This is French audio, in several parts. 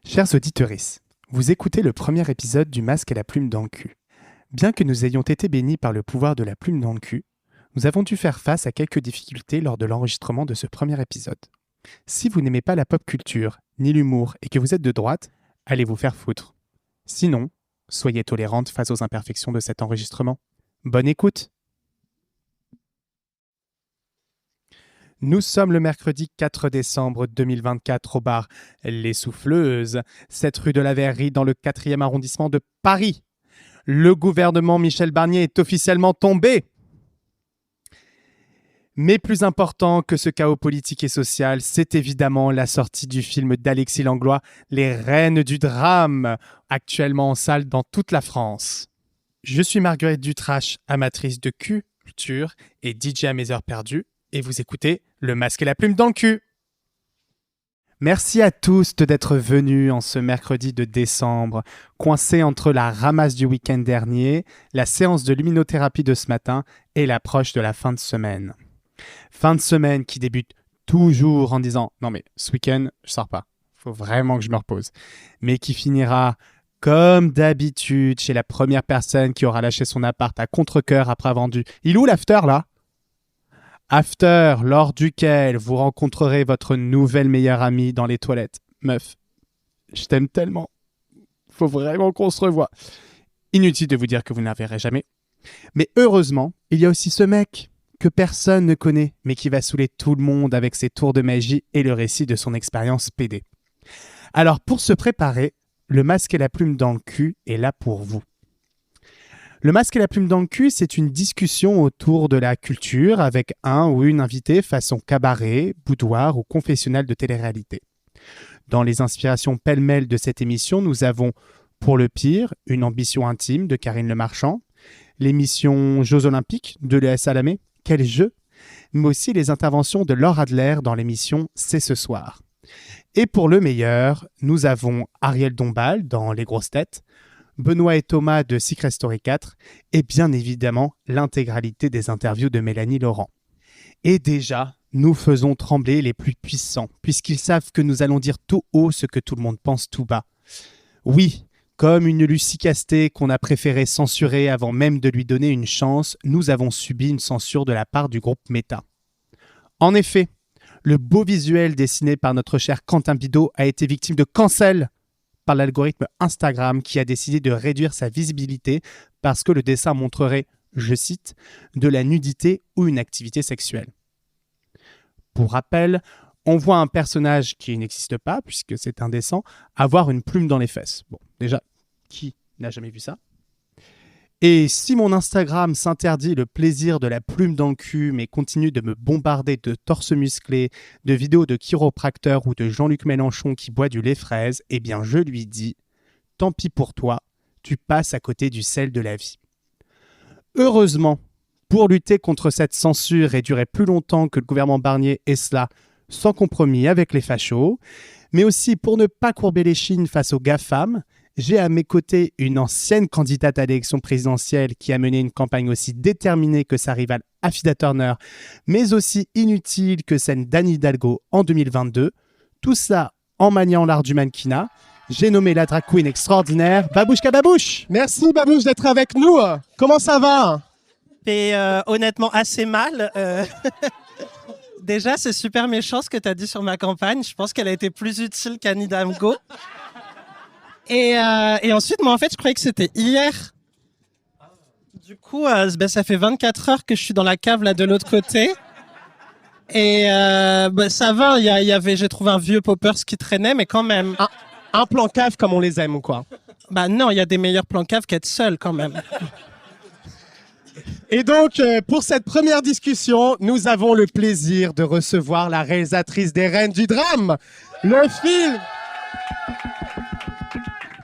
Chers auditeuristes, vous écoutez le premier épisode du Masque et la plume dans le cul. Bien que nous ayons été bénis par le pouvoir de la plume dans le cul, nous avons dû faire face à quelques difficultés lors de l'enregistrement de ce premier épisode. Si vous n'aimez pas la pop culture, ni l'humour, et que vous êtes de droite, allez vous faire foutre. Sinon, soyez tolérante face aux imperfections de cet enregistrement. Bonne écoute! Nous sommes le mercredi 4 décembre 2024 au bar Les Souffleuses, 7 rue de la Verrerie dans le 4e arrondissement de Paris. Le gouvernement Michel Barnier est officiellement tombé. Mais plus important que ce chaos politique et social, c'est évidemment la sortie du film d'Alexis Langlois, Les Reines du Drame, actuellement en salle dans toute la France. Je suis Marguerite Dutrache, amatrice de culture et DJ à mes heures perdues, et vous écoutez Le Masque et la Plume dans le cul. Merci à tous d'être venus en ce mercredi de décembre, coincés entre la ramasse du week-end dernier, la séance de luminothérapie de ce matin et l'approche de la fin de semaine. Fin de semaine qui débute toujours en disant « Non mais ce week-end, je sors pas, faut vraiment que je me repose », mais qui finira comme d'habitude chez la première personne qui aura lâché son appart à contre-cœur après avoir vendu « Il est où l'after là ?» After, lors duquel vous rencontrerez votre nouvelle meilleure amie dans les toilettes. Meuf, je t'aime tellement. Faut vraiment qu'on se revoie. Inutile de vous dire que vous ne la verrez jamais. Mais heureusement, il y a aussi ce mec que personne ne connaît, mais qui va saouler tout le monde avec ses tours de magie et le récit de son expérience PD. Alors pour se préparer, le masque et la plume dans le cul est là pour vous. Le masque et la plume dans le cul, c'est une discussion autour de la culture avec un ou une invitée façon cabaret, boudoir ou confessionnal de télé-réalité. Dans les inspirations pêle-mêle de cette émission, nous avons Pour le pire, une ambition intime de Karine Le Marchand, l'émission Jeux Olympiques de Léa Salamé, quel jeu, mais aussi les interventions de Laure Adler dans l'émission C'est ce soir. Et pour le meilleur, nous avons Ariel Dombal dans Les Grosses Têtes, Benoît et Thomas de Secret Story 4 et bien évidemment l'intégralité des interviews de Mélanie Laurent. Et déjà, nous faisons trembler les plus puissants puisqu'ils savent que nous allons dire tout haut ce que tout le monde pense tout bas. Oui, comme une Lucie Casté qu'on a préféré censurer avant même de lui donner une chance, nous avons subi une censure de la part du groupe Meta. En effet, le beau visuel dessiné par notre cher Quentin Bidot a été victime de cancel par l'algorithme Instagram qui a décidé de réduire sa visibilité parce que le dessin montrerait, je cite, de la nudité ou une activité sexuelle. Pour rappel, on voit un personnage qui n'existe pas, puisque c'est indécent, avoir une plume dans les fesses. Bon, déjà, qui n'a jamais vu ça ? Et si mon Instagram s'interdit le plaisir de la plume dans le cul, mais continue de me bombarder de torses musclés, de vidéos de chiropracteurs ou de Jean-Luc Mélenchon qui boit du lait fraise, eh bien je lui dis, tant pis pour toi, tu passes à côté du sel de la vie. Heureusement, pour lutter contre cette censure et durer plus longtemps que le gouvernement Barnier et cela, sans compromis avec les fachos, mais aussi pour ne pas courber les chines face aux GAFAM, j'ai à mes côtés une ancienne candidate à l'élection présidentielle qui a mené une campagne aussi déterminée que sa rivale Affida Turner, mais aussi inutile que celle d'Anne Hidalgo en 2022. Tout ça en maniant l'art du mannequinat. J'ai nommé la drag queen extraordinaire Babouchka Babouche. Merci Babouche d'être avec nous. Comment ça va ? Et honnêtement assez mal. Déjà, c'est super méchant ce que tu as dit sur ma campagne. Je pense qu'elle a été plus utile qu'Anne Hidalgo. Et ensuite, moi, en fait, je croyais que c'était hier. Du coup, ça fait 24 heures que je suis dans la cave là de l'autre côté. Et ça va, j'ai trouvé un vieux poppers qui traînait, mais quand même. Un plan cave comme on les aime ou quoi ? Bah non, il y a des meilleurs plans cave qu'être seul quand même. Et donc, pour cette première discussion, nous avons le plaisir de recevoir la réalisatrice des Reines du Drame, le film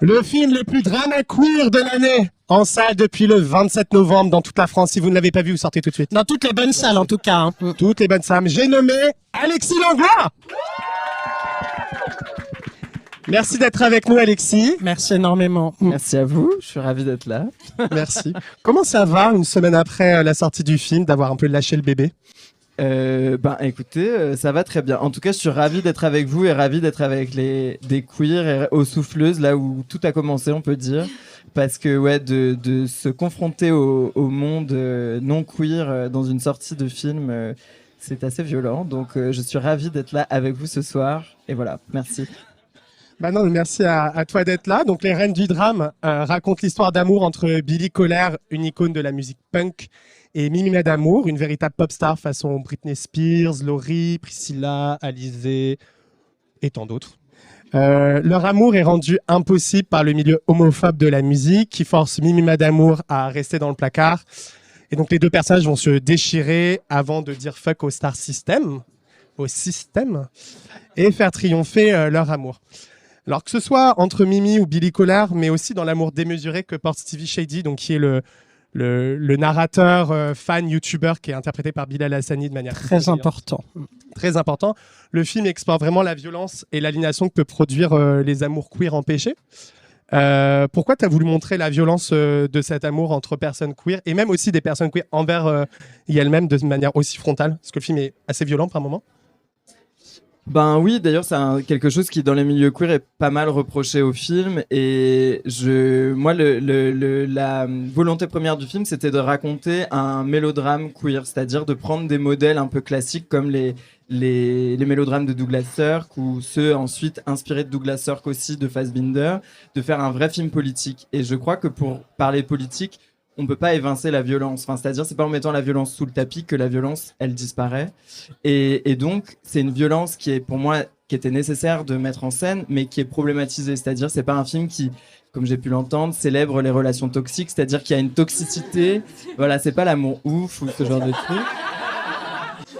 le plus drama queer de l'année, en salle depuis le 27 novembre dans toute la France. Si vous ne l'avez pas vu, vous sortez tout de suite. Dans toutes les bonnes salles en tout cas. Hein. Toutes les bonnes salles. J'ai nommé Alexis Langlois. Merci d'être avec nous, Alexis. Merci énormément. Merci à vous, je suis ravi d'être là. Merci. Comment ça va, une semaine après la sortie du film, d'avoir un peu lâché le bébé ? Écoutez, ça va très bien. En tout cas, je suis ravi d'être avec vous et ravi d'être avec des queers et aux souffleuses, là où tout a commencé, on peut dire. Parce que de se confronter au monde non queer dans une sortie de film, c'est assez violent. Donc, je suis ravi d'être là avec vous ce soir. Et voilà, merci. Bah non, merci à toi d'être là. Donc, Les Reines du Drame racontent l'histoire d'amour entre Billie Colère, une icône de la musique punk, et Mimi Madamour, une véritable pop star façon Britney Spears, Laurie, Priscilla, Alizée et tant d'autres. Leur amour est rendu impossible par le milieu homophobe de la musique qui force Mimi Madamour à rester dans le placard. Et donc, les deux personnages vont se déchirer avant de dire fuck au star system, et faire triompher leur amour. Alors que ce soit entre Mimi ou Billie Colère, mais aussi dans l'amour démesuré que porte Stevie Shady, donc qui est le narrateur fan youtubeur qui est interprété par Bilal Hassani de manière Très important. très important. Le film explore vraiment la violence et l'aliénation que peut produire les amours queer empêchés. Pourquoi tu as voulu montrer la violence de cet amour entre personnes queer et même aussi des personnes queer envers elles-mêmes de manière aussi frontale? Parce que le film est assez violent par moments. Ben oui, d'ailleurs, c'est quelque chose qui, dans les milieux queer, est pas mal reproché au film. Et moi, la volonté première du film, c'était de raconter un mélodrame queer, c'est-à-dire de prendre des modèles un peu classiques comme les mélodrames de Douglas Sirk ou ceux ensuite inspirés de Douglas Sirk aussi, de Fassbinder, de faire un vrai film politique. Et je crois que pour parler politique, on peut pas évincer la violence. Enfin, c'est-à-dire, c'est pas en mettant la violence sous le tapis que la violence, elle disparaît. Et donc, c'est une violence qui est, pour moi, qui était nécessaire de mettre en scène, mais qui est problématisée. C'est-à-dire, c'est pas un film qui, comme j'ai pu l'entendre, célèbre les relations toxiques. C'est-à-dire qu'il y a une toxicité. Voilà, c'est pas l'amour ouf ou ce genre de truc.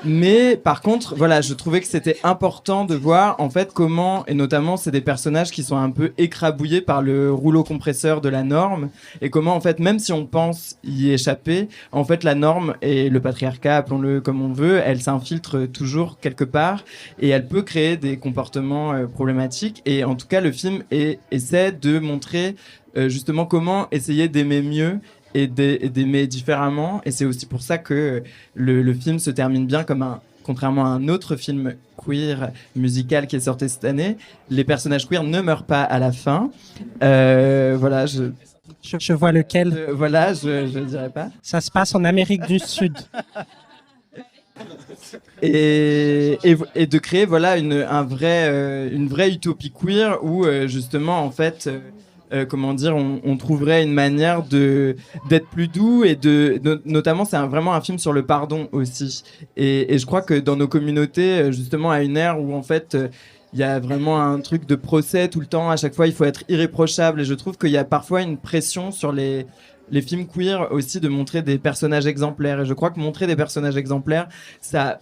Mais par contre, voilà, je trouvais que c'était important de voir en fait comment, et notamment c'est des personnages qui sont un peu écrabouillés par le rouleau compresseur de la norme, et comment en fait, même si on pense y échapper, en fait la norme et le patriarcat, appelons-le comme on veut, elle s'infiltre toujours quelque part, et elle peut créer des comportements problématiques, et en tout cas le film essaie de montrer justement comment essayer d'aimer mieux et d'aimer différemment, et c'est aussi pour ça que le film se termine bien contrairement à un autre film queer musical qui est sorti cette année, les personnages queer ne meurent pas à la fin. Voilà, Je vois lequel. voilà, je dirais pas. Ça se passe en Amérique du Sud. Et de créer voilà une vraie utopie queer où justement en fait comment dire, on trouverait une manière d'être plus doux et notamment c'est vraiment un film sur le pardon aussi. Et je crois que dans nos communautés, justement à une ère où en fait il y a vraiment un truc de procès tout le temps, à chaque fois il faut être irréprochable, et je trouve qu'il y a parfois une pression sur les films queer aussi de montrer des personnages exemplaires, et je crois que montrer des personnages exemplaires, ça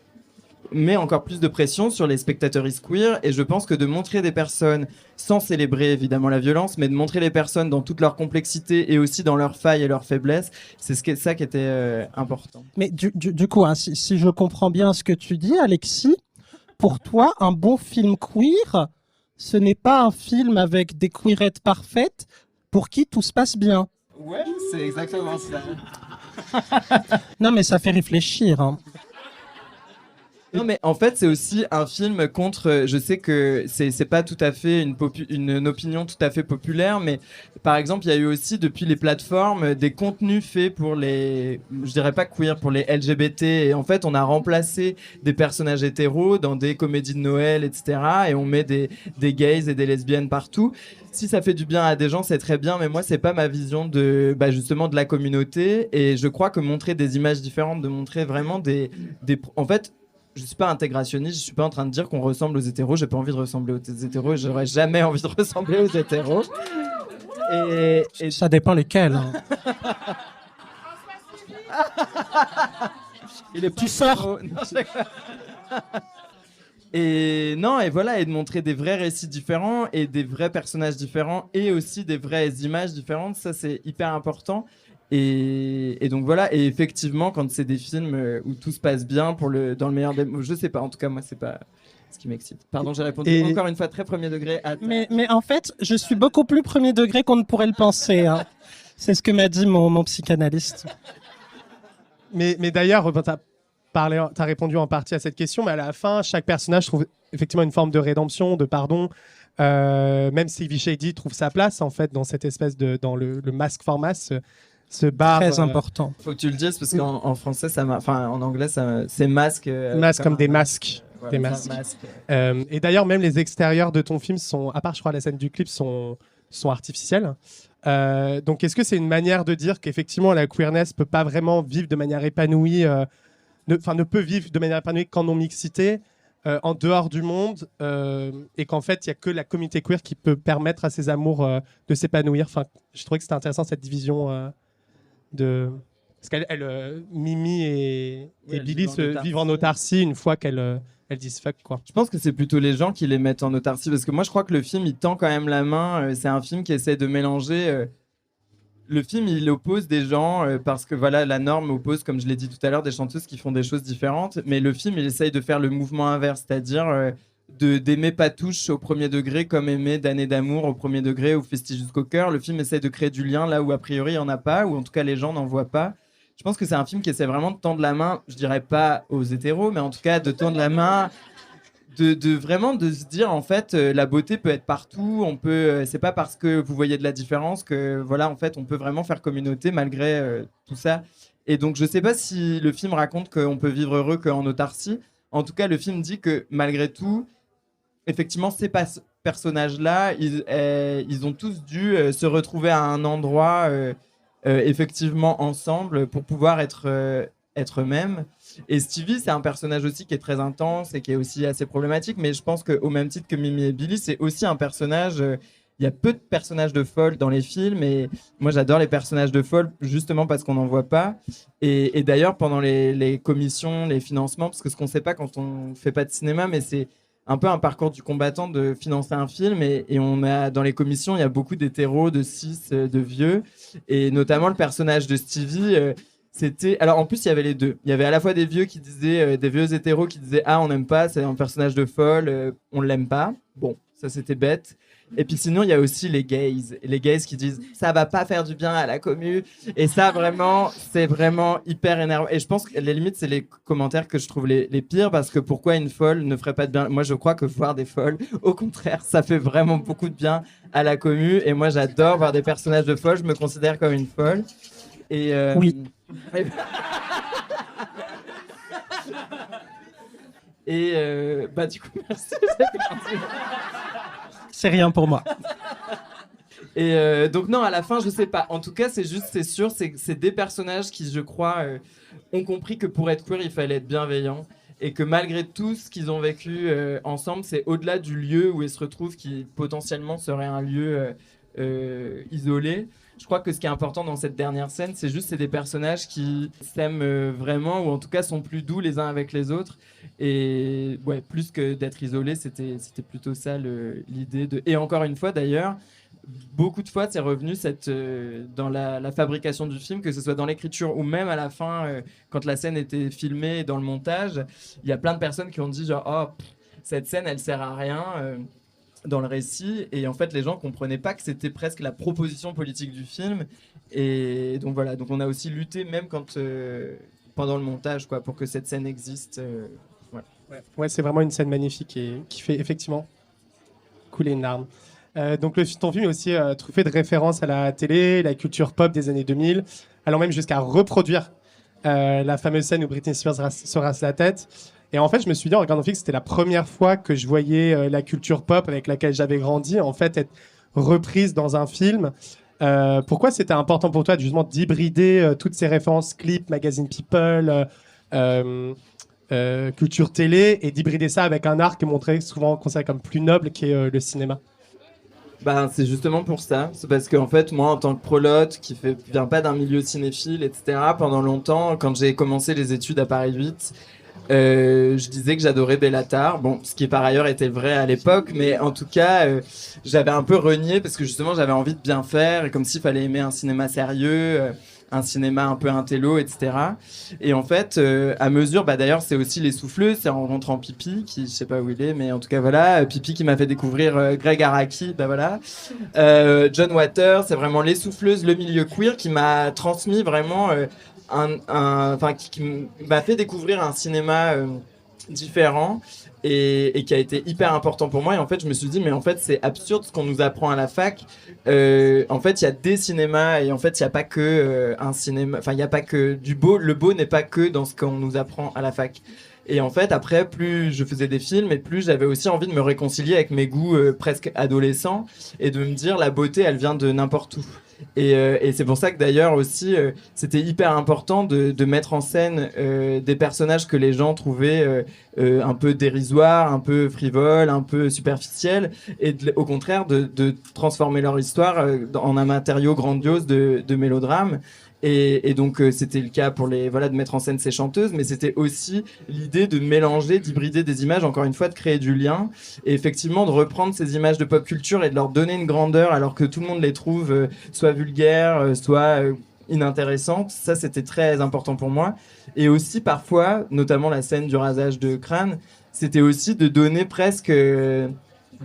met encore plus de pression sur les spectateuristes queer, et je pense que de montrer des personnes sans célébrer évidemment la violence, mais de montrer les personnes dans toute leur complexité et aussi dans leurs failles et leurs faiblesses, c'est ça qui était important. Mais du coup, hein, si je comprends bien ce que tu dis, Alexis, pour toi, un bon film queer, ce n'est pas un film avec des queerettes parfaites pour qui tout se passe bien. Ouais, c'est exactement ça. Non, mais ça fait réfléchir. Hein. Non, mais en fait, c'est aussi un film contre. Je sais que c'est pas tout à fait une opinion tout à fait populaire, mais par exemple, il y a eu aussi depuis les plateformes des contenus faits pour les, je dirais pas queer, pour les LGBT. Et en fait, on a remplacé des personnages hétéros dans des comédies de Noël, etc. Et on met des gays et des lesbiennes partout. Si ça fait du bien à des gens, c'est très bien, mais moi, c'est pas ma vision justement de la communauté. Et je crois que montrer des images différentes, de montrer vraiment en fait. Je suis pas intégrationniste, je suis pas en train de dire qu'on ressemble aux hétéros, j'ai pas envie de ressembler aux hétéros, et j'aurais jamais envie de ressembler aux hétéros. Et ça dépend lesquels. Hein. Il est plus fort. Et voilà, et de montrer des vrais récits différents et des vrais personnages différents et aussi des vraies images différentes, ça c'est hyper important. Et donc voilà, et effectivement, quand c'est des films où tout se passe bien dans le meilleur des... Je sais pas, en tout cas, moi, c'est pas ce qui m'excite. Pardon, j'ai répondu encore une fois très premier degré. Mais en fait, je suis beaucoup plus premier degré qu'on ne pourrait le penser. Hein. C'est ce que m'a dit mon psychanalyste. Mais d'ailleurs, tu as t'as répondu en partie à cette question, mais à la fin, chaque personnage trouve effectivement une forme de rédemption, de pardon. Même Sylvie Shady trouve sa place en fait dans cette espèce dans le masque format, ce bar. Très important. Faut que tu le dises parce qu'en français, en anglais, c'est masque. Masque comme des masques. Voilà, des masques. Et d'ailleurs, même les extérieurs de ton film sont, à part je crois la scène du clip, sont artificiels. Donc, est-ce que c'est une manière de dire qu'effectivement la queerness peut pas vraiment vivre de manière épanouie, ne peut vivre de manière épanouie qu'en non-mixité, en dehors du monde, et qu'en fait, il n'y a que la communauté queer qui peut permettre à ces amours de s'épanouir. Enfin, je trouvais que c'était intéressant cette division de... Parce Mimi et Billy vivent en autarcie une fois qu'elles disent fuck, quoi. Je pense que c'est plutôt les gens qui les mettent en autarcie parce que moi je crois que le film il tend quand même la main. C'est un film qui essaie de mélanger. Le film il oppose des gens parce que voilà, la norme oppose, comme je l'ai dit tout à l'heure, des chanteuses qui font des choses différentes. Mais le film il essaye de faire le mouvement inverse, c'est-à-dire d'aimer Patouche au premier degré comme aimer Damnée d'amour au premier degré ou Festi jusqu'au cœur. Le film essaie de créer du lien là où a priori il n'y en a pas, ou en tout cas les gens n'en voient pas. Je pense que c'est un film qui essaie vraiment de tendre la main, je dirais pas aux hétéros, mais en tout cas de tendre la main, vraiment de se dire en fait la beauté peut être partout. On peut, c'est pas parce que vous voyez de la différence que voilà en fait on peut vraiment faire communauté malgré tout ça. Et donc je sais pas si le film raconte qu'on peut vivre heureux qu'en autarcie. En tout cas le film dit que malgré tout, effectivement ces personnages-là, ils ont tous dû se retrouver à un endroit. Effectivement ensemble pour pouvoir être eux-mêmes. Et Stevie, c'est un personnage aussi qui est très intense et qui est aussi assez problématique, mais je pense qu'au même titre que Mimi et Billy, c'est aussi un personnage... Il y a peu de personnages de folle dans les films et moi j'adore les personnages de folle justement parce qu'on n'en voit pas. Et d'ailleurs pendant les commissions, les financements, parce que ce qu'on ne sait pas quand on ne fait pas de cinéma, mais c'est un peu un parcours du combattant de financer un film et on a dans les commissions il y a beaucoup d'hétéros, de cis, de vieux et notamment le personnage de Stevie c'était alors en plus il y avait les deux, il y avait à la fois des vieux qui disaient des vieux hétéros qui disaient ah on n'aime pas, c'est un personnage de folle, on l'aime pas, bon ça c'était bête. Et puis sinon, il y a aussi les gays qui disent ça va pas faire du bien à la commu. Et ça, vraiment, c'est vraiment hyper énervant. Et je pense que les limites, c'est les commentaires que je trouve les pires parce que pourquoi une folle ne ferait pas de bien? Moi, je crois que voir des folles, au contraire, ça fait vraiment beaucoup de bien à la commu. Et moi, j'adore voir des personnages de folles. Je me considère comme une folle. Et oui. Et du coup, merci. C'est rien pour moi. Et donc non, à la fin, je sais pas. En tout cas, c'est sûr, c'est des personnages qui, je crois, ont compris que pour être queer, il fallait être bienveillant. Et que malgré tout ce qu'ils ont vécu ensemble, c'est au-delà du lieu où ils se retrouvent qui potentiellement serait un lieu isolé. Je crois que ce qui est important dans cette dernière scène, c'est des personnages qui s'aiment vraiment, ou en tout cas sont plus doux les uns avec les autres. Et ouais, plus que d'être isolés, c'était plutôt ça l'idée de. Et encore une fois d'ailleurs, beaucoup de fois c'est revenu dans la fabrication du film, que ce soit dans l'écriture ou même à la fin, quand la scène était filmée dans le montage, il y a plein de personnes qui ont dit genre oh cette scène elle sert à rien. Dans le récit, et en fait les gens comprenaient pas que c'était presque la proposition politique du film, et donc voilà, donc on a aussi lutté même quand pendant le montage quoi, pour que cette scène existe. Voilà. Ouais, c'est vraiment une scène magnifique et qui fait effectivement couler une larme. Donc ton film est aussi truffé de références à la télé, la culture pop des années 2000, allant même jusqu'à reproduire la fameuse scène où Britney Spears se rase la tête. Et en fait, je me suis dit en regardant le film que c'était la première fois que je voyais la culture pop avec laquelle j'avais grandi en fait être reprise dans un film. Pourquoi c'était important pour toi justement d'hybrider toutes ces références clips, magazine People, culture télé, et d'hybrider ça avec un art qui est montré souvent considéré comme plus noble, qui est le cinéma? C'est justement pour ça. C'est parce qu'en fait, moi, en tant que prolote, qui vient pas d'un milieu cinéphile, etc., pendant longtemps, quand j'ai commencé les études à Paris 8, je disais que j'adorais Béla Tarr, ce qui par ailleurs était vrai à l'époque, mais en tout cas j'avais un peu renié parce que justement j'avais envie de bien faire, et comme s'il fallait aimer un cinéma sérieux, un cinéma un peu intello, etc. Et en fait à mesure, d'ailleurs c'est aussi Les Souffleuses, c'est en rencontrant Pipi, qui je sais pas où il est, mais en tout cas voilà, Pipi qui m'a fait découvrir Greg Araki, voilà, John Waters, c'est vraiment Les Souffleuses, le milieu queer qui m'a transmis vraiment qui m'a fait découvrir un cinéma différent et qui a été hyper important pour moi. Et en fait, je me suis dit, mais en fait, c'est absurde ce qu'on nous apprend à la fac. En fait, il y a des cinémas et en fait, il n'y a pas que un cinéma. Enfin, il n'y a pas que du beau. Le beau n'est pas que dans ce qu'on nous apprend à la fac. Et en fait, après, plus je faisais des films et plus j'avais aussi envie de me réconcilier avec mes goûts presque adolescents et de me dire la beauté, elle vient de n'importe où. Et c'est pour ça que d'ailleurs aussi, c'était hyper important de mettre en scène des personnages que les gens trouvaient un peu dérisoires, un peu frivoles, un peu superficiels, et au contraire de transformer leur histoire en un matériau grandiose de mélodrame. Et donc c'était le cas pour de mettre en scène ces chanteuses, mais c'était aussi l'idée de mélanger, d'hybrider des images, encore une fois de créer du lien, et effectivement de reprendre ces images de pop culture et de leur donner une grandeur alors que tout le monde les trouve soit vulgaires, soit inintéressantes. Ça c'était très important pour moi. Et aussi parfois, notamment la scène du rasage de crâne, c'était aussi de donner presque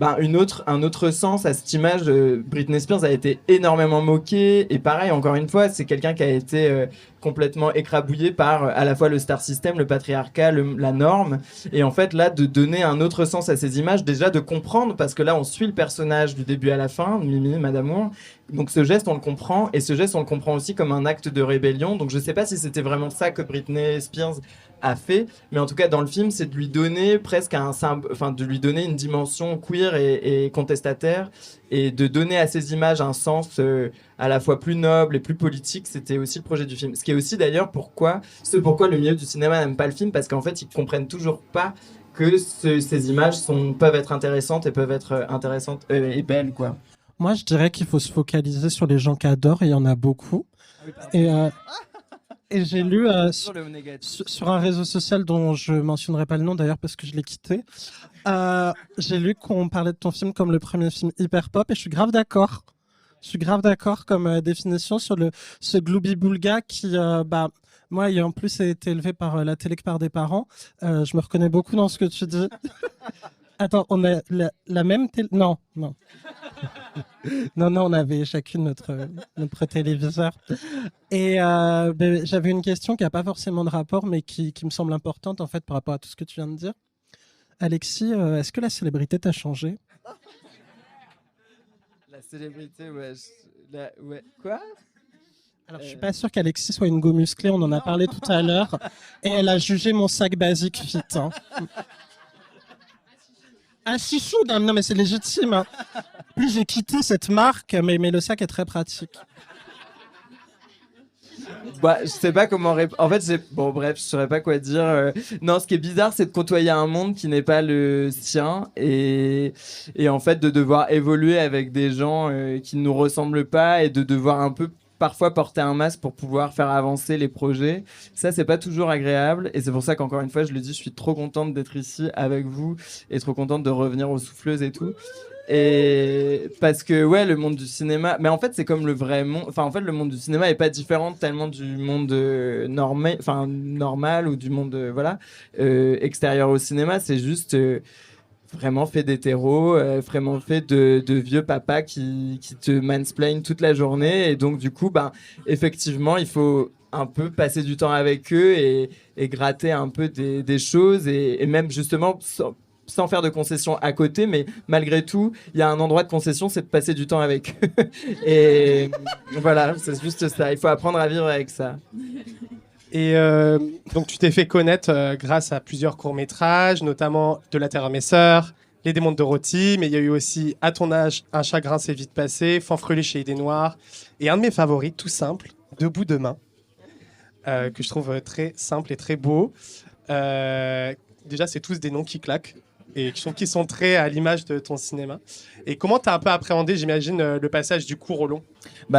un autre sens à cette image. Britney Spears a été énormément moquée et pareil, encore une fois, c'est quelqu'un qui a été complètement écrabouillé par à la fois le star system, le patriarcat, la norme, et en fait là de donner un autre sens à ces images, déjà de comprendre, parce que là on suit le personnage du début à la fin, Mimi, Madame Moore, donc ce geste on le comprend, et ce geste on le comprend aussi comme un acte de rébellion. Donc je sais pas si c'était vraiment ça que Britney Spears a fait, mais en tout cas dans le film c'est de lui donner presque de lui donner une dimension queer et contestataire, et de donner à ces images un sens à la fois plus noble et plus politique. C'était aussi le projet du film, ce qui est aussi d'ailleurs pourquoi le milieu du cinéma n'aime pas le film, parce qu'en fait ils comprennent toujours pas que ces images peuvent être intéressantes et peuvent être intéressantes et belles, quoi. Moi, je dirais qu'il faut se focaliser sur les gens qui adorent, et il y en a beaucoup. Et j'ai lu sur un réseau social dont je mentionnerai pas le nom d'ailleurs parce que je l'ai quitté. J'ai lu qu'on parlait de ton film comme le premier film hyper pop, et je suis grave d'accord. Je suis grave d'accord comme définition sur ce Glooby-Boulga qui, moi, ayant en plus été élevé par la télé que par des parents, je me reconnais beaucoup dans ce que tu dis. Attends, on a la même télé? Non. non, on avait chacune notre téléviseur. Et j'avais une question qui n'a pas forcément de rapport, mais qui me semble importante en fait par rapport à tout ce que tu viens de dire. Alexis, est-ce que la célébrité t'a changé? La célébrité, ouais. Ouais. Quoi? Alors, je suis pas sûr qu'Alexis soit une go musclée, on en a parlé tout à l'heure, et elle a jugé mon sac basique fit. Hein. Ah, si chou, non mais c'est légitime. Hein. Plus j'ai quitté cette marque, mais le sac est très pratique. Je sais pas comment en fait, je saurais pas quoi dire. Non, ce qui est bizarre, c'est de côtoyer un monde qui n'est pas le sien, et en fait de devoir évoluer avec des gens qui ne nous ressemblent pas, et de devoir un peu parfois porter un masque pour pouvoir faire avancer les projets. Ça, c'est pas toujours agréable, et c'est pour ça qu'encore une fois, je le dis, je suis trop contente d'être ici avec vous et trop contente de revenir aux souffleuses et tout. Et parce que le monde du cinéma, mais en fait c'est comme le vrai monde, enfin en fait le monde du cinéma est pas différent tellement du monde normal ou du monde extérieur au cinéma. C'est juste vraiment fait d'hétéros, vraiment fait de vieux papas qui te mansplainent toute la journée, et donc du coup effectivement il faut un peu passer du temps avec eux et gratter un peu des choses, et même justement sans faire de concessions à côté, mais malgré tout, il y a un endroit de concession, c'est de passer du temps avec eux. Et voilà, c'est juste ça. Il faut apprendre à vivre avec ça. Et donc, tu t'es fait connaître grâce à plusieurs courts-métrages, notamment De la Terre à mes sœurs, Les démons de Dorothy, mais il y a eu aussi À ton âge, Un chagrin s'est vite passé, Fanfreluche et Idées noires, et un de mes favoris, tout simple, Debout demain, que je trouve très simple et très beau. Déjà, c'est tous des noms qui claquent et qui sont très à l'image de ton cinéma. Et comment tu as un peu appréhendé, j'imagine, le passage du court au long?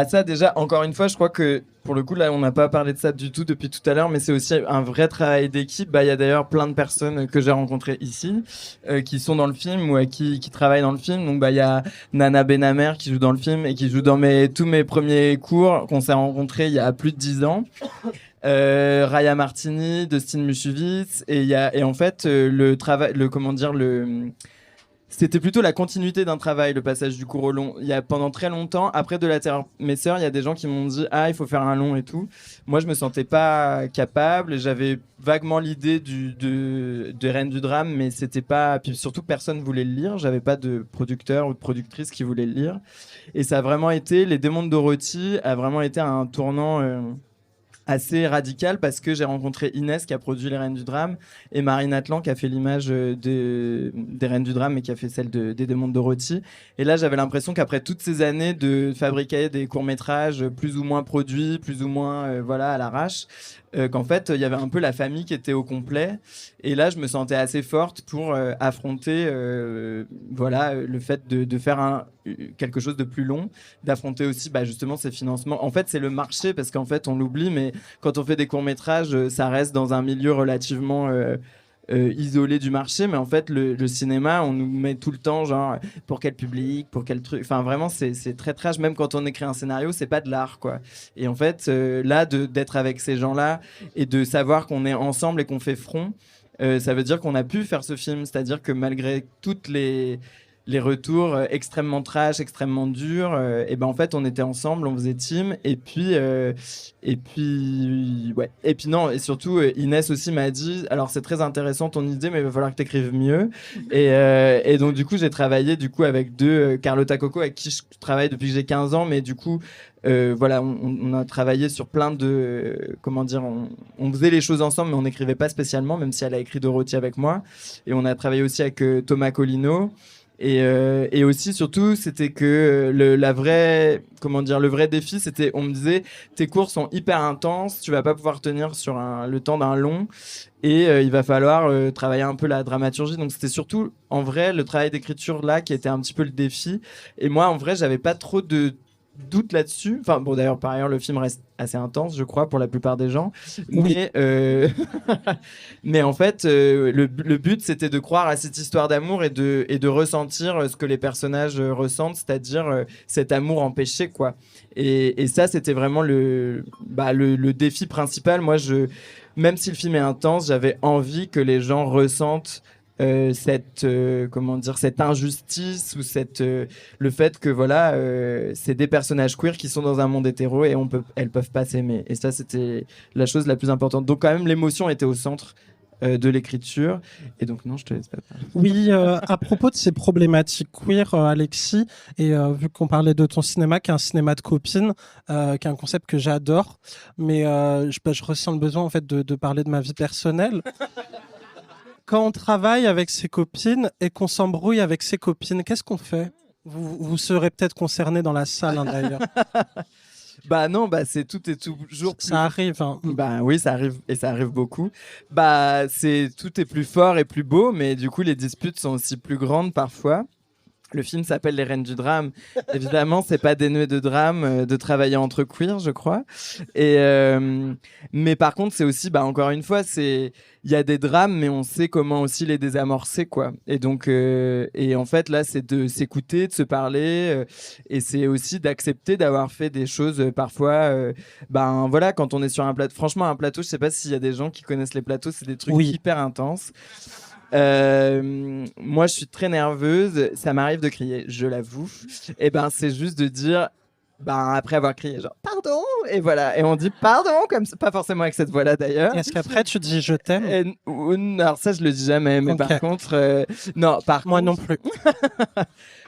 Ça, déjà, encore une fois, je crois que pour le coup, là, on n'a pas parlé de ça du tout depuis tout à l'heure, mais c'est aussi un vrai travail d'équipe. Il y a d'ailleurs plein de personnes que j'ai rencontrées ici qui sont dans le film ou qui travaillent dans le film. Donc, il y a Nana Benamer qui joue dans le film et qui joue dans tous mes premiers cours qu'on s'est rencontrés il y a plus de 10 ans. Raya Martini, Dustin Mushuvitz, et en fait le travail, c'était plutôt la continuité d'un travail, le passage du court au long. Il y a pendant très longtemps, après De la Terreur mes sœurs, il y a des gens qui m'ont dit il faut faire un long et tout. Moi, je me sentais pas capable. J'avais vaguement l'idée de Reine du drame, mais c'était pas. Puis surtout, personne voulait le lire. J'avais pas de producteur ou de productrice qui voulait le lire. Et ça a vraiment été Les Démons de Dorothy a vraiment été un tournant. Assez radical parce que j'ai rencontré Inès qui a produit Les Reines du Drame et Marine Atlan qui a fait l'image des Reines du Drame et qui a fait celle des Démons de Dorothy. Et là, j'avais l'impression qu'après toutes ces années de fabriquer des courts-métrages plus ou moins produits, plus ou moins voilà, à l'arrache, qu'en fait, il y avait un peu la famille qui était au complet. Et là, je me sentais assez forte pour affronter voilà, le fait de faire quelque chose de plus long, d'affronter aussi justement ces financements. En fait, c'est le marché parce qu'en fait, on l'oublie, mais quand on fait des courts-métrages, ça reste dans un milieu relativement isolé du marché, mais en fait le cinéma, on nous met tout le temps genre pour quel public, pour quel truc, enfin vraiment c'est très trash. Même quand on écrit un scénario, c'est pas de l'art quoi. Et en fait là d'être avec ces gens-là et de savoir qu'on est ensemble et qu'on fait front, ça veut dire qu'on a pu faire ce film, c'est-à-dire que malgré toutes les retours extrêmement trash, extrêmement durs, et ben en fait on était ensemble, on faisait team, et puis ouais, et puis non, et surtout Inès aussi m'a dit alors c'est très intéressant ton idée mais il va falloir que t'écrives mieux, et donc du coup j'ai travaillé du coup avec Carlotta Coco avec qui je travaille depuis que j'ai 15 ans, mais du coup voilà, on a travaillé sur plein de comment dire, on faisait les choses ensemble mais on n'écrivait pas spécialement, même si elle a écrit Dorothy avec moi, et on a travaillé aussi avec Thomas Colino. Et aussi surtout c'était que le vrai défi, c'était, on me disait tes cours sont hyper intenses, tu vas pas pouvoir tenir sur le temps d'un long, et il va falloir travailler un peu la dramaturgie. Donc c'était surtout en vrai le travail d'écriture là qui était un petit peu le défi, et moi en vrai j'avais pas trop de doute là-dessus. Enfin bon, d'ailleurs par ailleurs le film reste assez intense je crois pour la plupart des gens, mais mais en fait le but c'était de croire à cette histoire d'amour et de ressentir ce que les personnages ressentent, c'est-à-dire cet amour empêché quoi, et ça c'était vraiment le défi principal. Moi même si le film est intense, j'avais envie que les gens ressentent cette injustice, ou le fait que voilà c'est des personnages queer qui sont dans un monde hétéro et elles peuvent pas s'aimer, et ça c'était la chose la plus importante. Donc quand même l'émotion était au centre de l'écriture, et donc non, je te laisse pas parler. Oui, à propos de ces problématiques queer, Alexis, et vu qu'on parlait de ton cinéma, qui est un cinéma de copines, qui est un concept que j'adore, mais je ressens le besoin en fait de parler de ma vie personnelle. Quand on travaille avec ses copines et qu'on s'embrouille avec ses copines, qu'est-ce qu'on fait ? Vous serez peut-être concerné dans la salle d'ailleurs. Bah non, c'est tout est toujours plus... Ça arrive. Hein. Bah oui, ça arrive, et ça arrive beaucoup. Tout est plus fort et plus beau, mais du coup les disputes sont aussi plus grandes parfois. Le film s'appelle Les Reines du Drame. Évidemment, c'est pas dénué de drame de travailler entre queer, je crois. Et mais par contre, c'est aussi, encore une fois, il y a des drames, mais on sait comment aussi les désamorcer, quoi. Et donc, et en fait, là, c'est de s'écouter, de se parler, et c'est aussi d'accepter d'avoir fait des choses parfois. Voilà, quand on est sur un plateau. Franchement, un plateau, je sais pas s'il y a des gens qui connaissent les plateaux, c'est des trucs hyper intenses. Moi, je suis très nerveuse. Ça m'arrive de crier, je l'avoue. Et c'est juste de dire, après avoir crié, genre pardon, et voilà, et on dit pardon comme ça, pas forcément avec cette voix-là d'ailleurs. Est-ce qu'après tu dis je t'aime? Alors ça, je le dis jamais, mais okay. Par contre, non, moi non plus.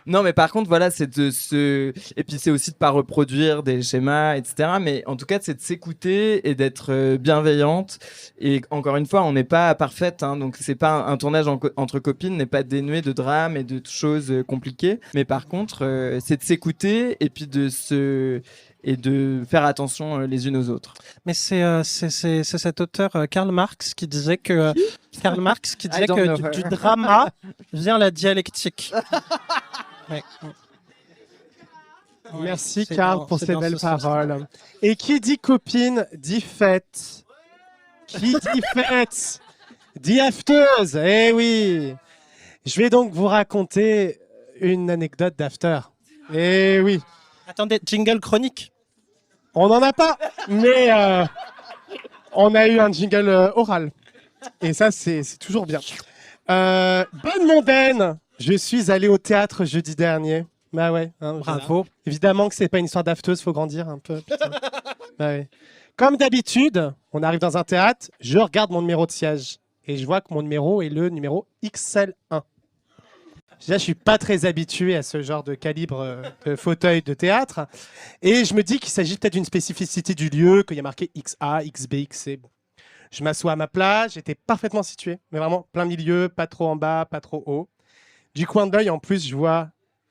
Non, mais par contre, voilà, c'est et puis c'est aussi de pas reproduire des schémas, etc. Mais en tout cas, c'est de s'écouter et d'être bienveillante. Et encore une fois, on n'est pas parfaite, hein, donc c'est pas un tournage entre copines n'est pas dénué de drame et de choses compliquées. Mais par contre, c'est de s'écouter et puis et de faire attention les unes aux autres. Mais c'est cet auteur Karl Marx qui disait que du drama vient la dialectique. Ouais. Merci Karl pour ces belles paroles. Et qui dit copine dit fête. Qui dit fête dit afteuse. Eh oui. Je vais donc vous raconter une anecdote d'after. Eh oui. Attendez, jingle chronique. On n'en a pas, mais on a eu un jingle oral. Et ça, c'est toujours bien. Bonne mondaine, Je suis allé au théâtre jeudi dernier. Bah ouais. Hein, Bravo. voilà. Évidemment que c'est pas une histoire d'afteuse, faut grandir un peu. Putain. Bah ouais. Comme d'habitude, on arrive dans un théâtre, je regarde mon numéro de siège et je vois que mon numéro est le numéro XL1. Déjà, je suis pas très habitué à ce genre de calibre de fauteuil de théâtre et je me dis qu'il s'agit peut-être d'une spécificité du lieu, qu'il y a marqué XA, XB, XC. Bon. Je m'assois à ma place, j'étais parfaitement situé, mais vraiment plein milieu, pas trop en bas, pas trop haut. Du coin de l'œil, en plus, je vois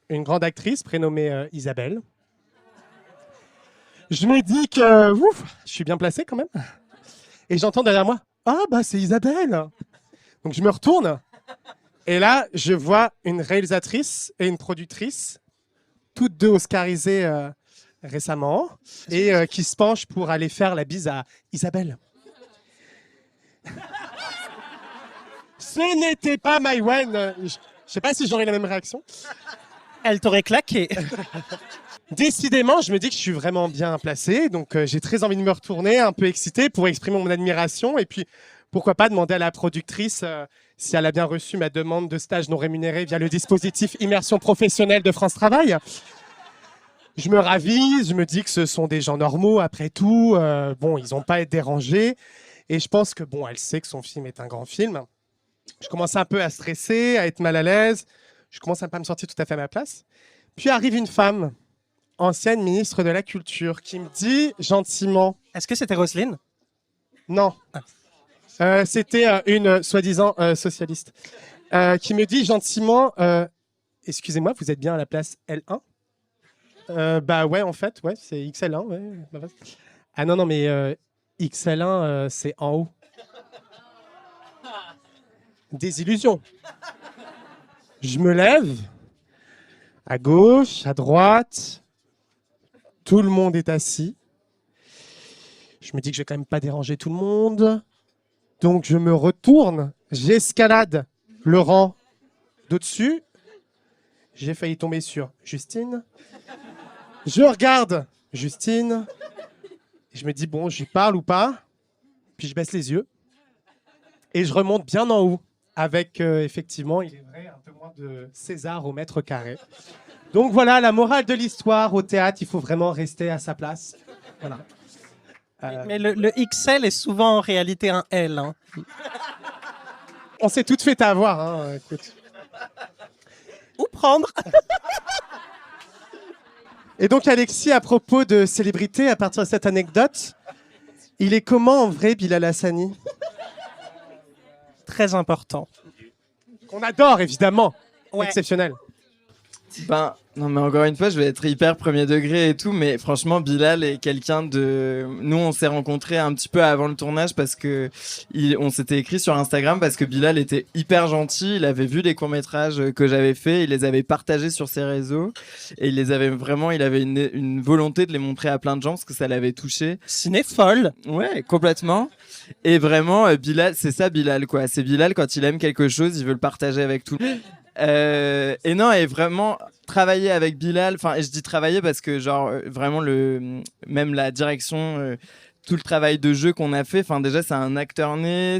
une grande actrice prénommée Isabelle. Je me dis que ouf, je suis bien placé quand même. Et j'entends derrière moi, ah bah c'est Isabelle. Donc je me retourne. Et là, je vois une réalisatrice et une productrice, toutes deux oscarisées récemment, et qui se penchent pour aller faire la bise à Isabelle. Ce n'était pas Maïwen. Je sais pas si j'aurais la même réaction. Elle t'aurait claqué. Décidément, je me dis que je suis vraiment bien placé, donc j'ai très envie de me retourner, un peu excité pour exprimer mon admiration, et puis pourquoi pas demander à la productrice si elle a bien reçu ma demande de stage non rémunéré via le dispositif Immersion professionnelle de France Travail. Je me ravise, je me dis que ce sont des gens normaux, après tout, bon, ils n'ont pas à être dérangés, et je pense que bon, elle sait que son film est un grand film. Je commence un peu à stresser, à être mal à l'aise, je commence à ne pas me sentir tout à fait à ma place. Puis arrive une femme, ancienne ministre de la Culture, qui me dit gentiment... Est-ce que c'était Roselyne? Non. C'était une soi-disant socialiste, qui me dit gentiment excusez-moi, vous êtes bien à la place L1? Bah ouais, en fait, ouais, c'est XL1. Ouais. Ah non, non, mais XL1, c'est en haut. Désillusion. Je me lève, à gauche, à droite, tout le monde est assis. Je me dis que je vais quand même pas déranger tout le monde. Donc je me retourne, j'escalade le rang d'au-dessus. J'ai failli tomber sur Justine. Je regarde Justine. Et je me dis, bon, je lui parle ou pas? Puis je baisse les yeux. Et je remonte bien en haut. Avec, effectivement, il est vrai, un peu moins de César au mètre carré. Donc voilà, la morale de l'histoire au théâtre, il faut vraiment rester à sa place. Voilà. Mais le XL est souvent en réalité un L. Hein. On s'est toutes fait avoir, hein, écoute. Ou prendre. Et donc Alexis, à propos de célébrité, à partir de cette anecdote, il est comment en vrai Bilal Hassani? Très important. Qu'on adore évidemment, Ouais. exceptionnel. Ben, non, mais encore une fois, je vais être hyper premier degré et tout, mais franchement, Bilal est quelqu'un de... Nous, on s'est rencontrés un petit peu avant le tournage parce que on s'était écrit sur Instagram parce que Bilal était hyper gentil, il avait vu les courts-métrages que j'avais faits, il les avait partagés sur ses réseaux et il avait une volonté de les montrer à plein de gens parce que ça l'avait touché. Cinéphole. Ouais, complètement. Et vraiment, Bilal, c'est ça Bilal, quoi. C'est Bilal, quand il aime quelque chose, il veut le partager avec tout le monde. Et non, et vraiment travailler avec Bilal, enfin, et je dis travailler parce que genre vraiment même la direction, tout le travail de jeu qu'on a fait, enfin déjà c'est un acteur né,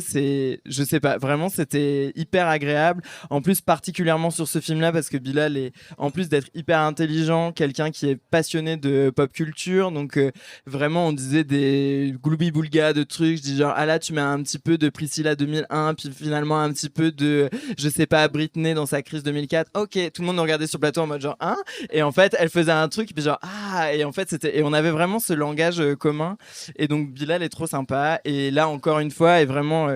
je sais pas, vraiment c'était hyper agréable. En plus particulièrement sur ce film-là parce que Bilal est, en plus d'être hyper intelligent, quelqu'un qui est passionné de pop culture, donc vraiment on disait des gloubi-boulga de trucs, je dis genre ah là tu mets un petit peu de Priscilla 2001, puis finalement un petit peu de, je sais pas, Britney dans sa crise 2004. Ok, tout le monde nous regardait sur le plateau en mode genre hein, et en fait elle faisait un truc puis genre ah, et en fait et on avait vraiment ce langage commun. Et donc Bilal est trop sympa et là encore une fois est vraiment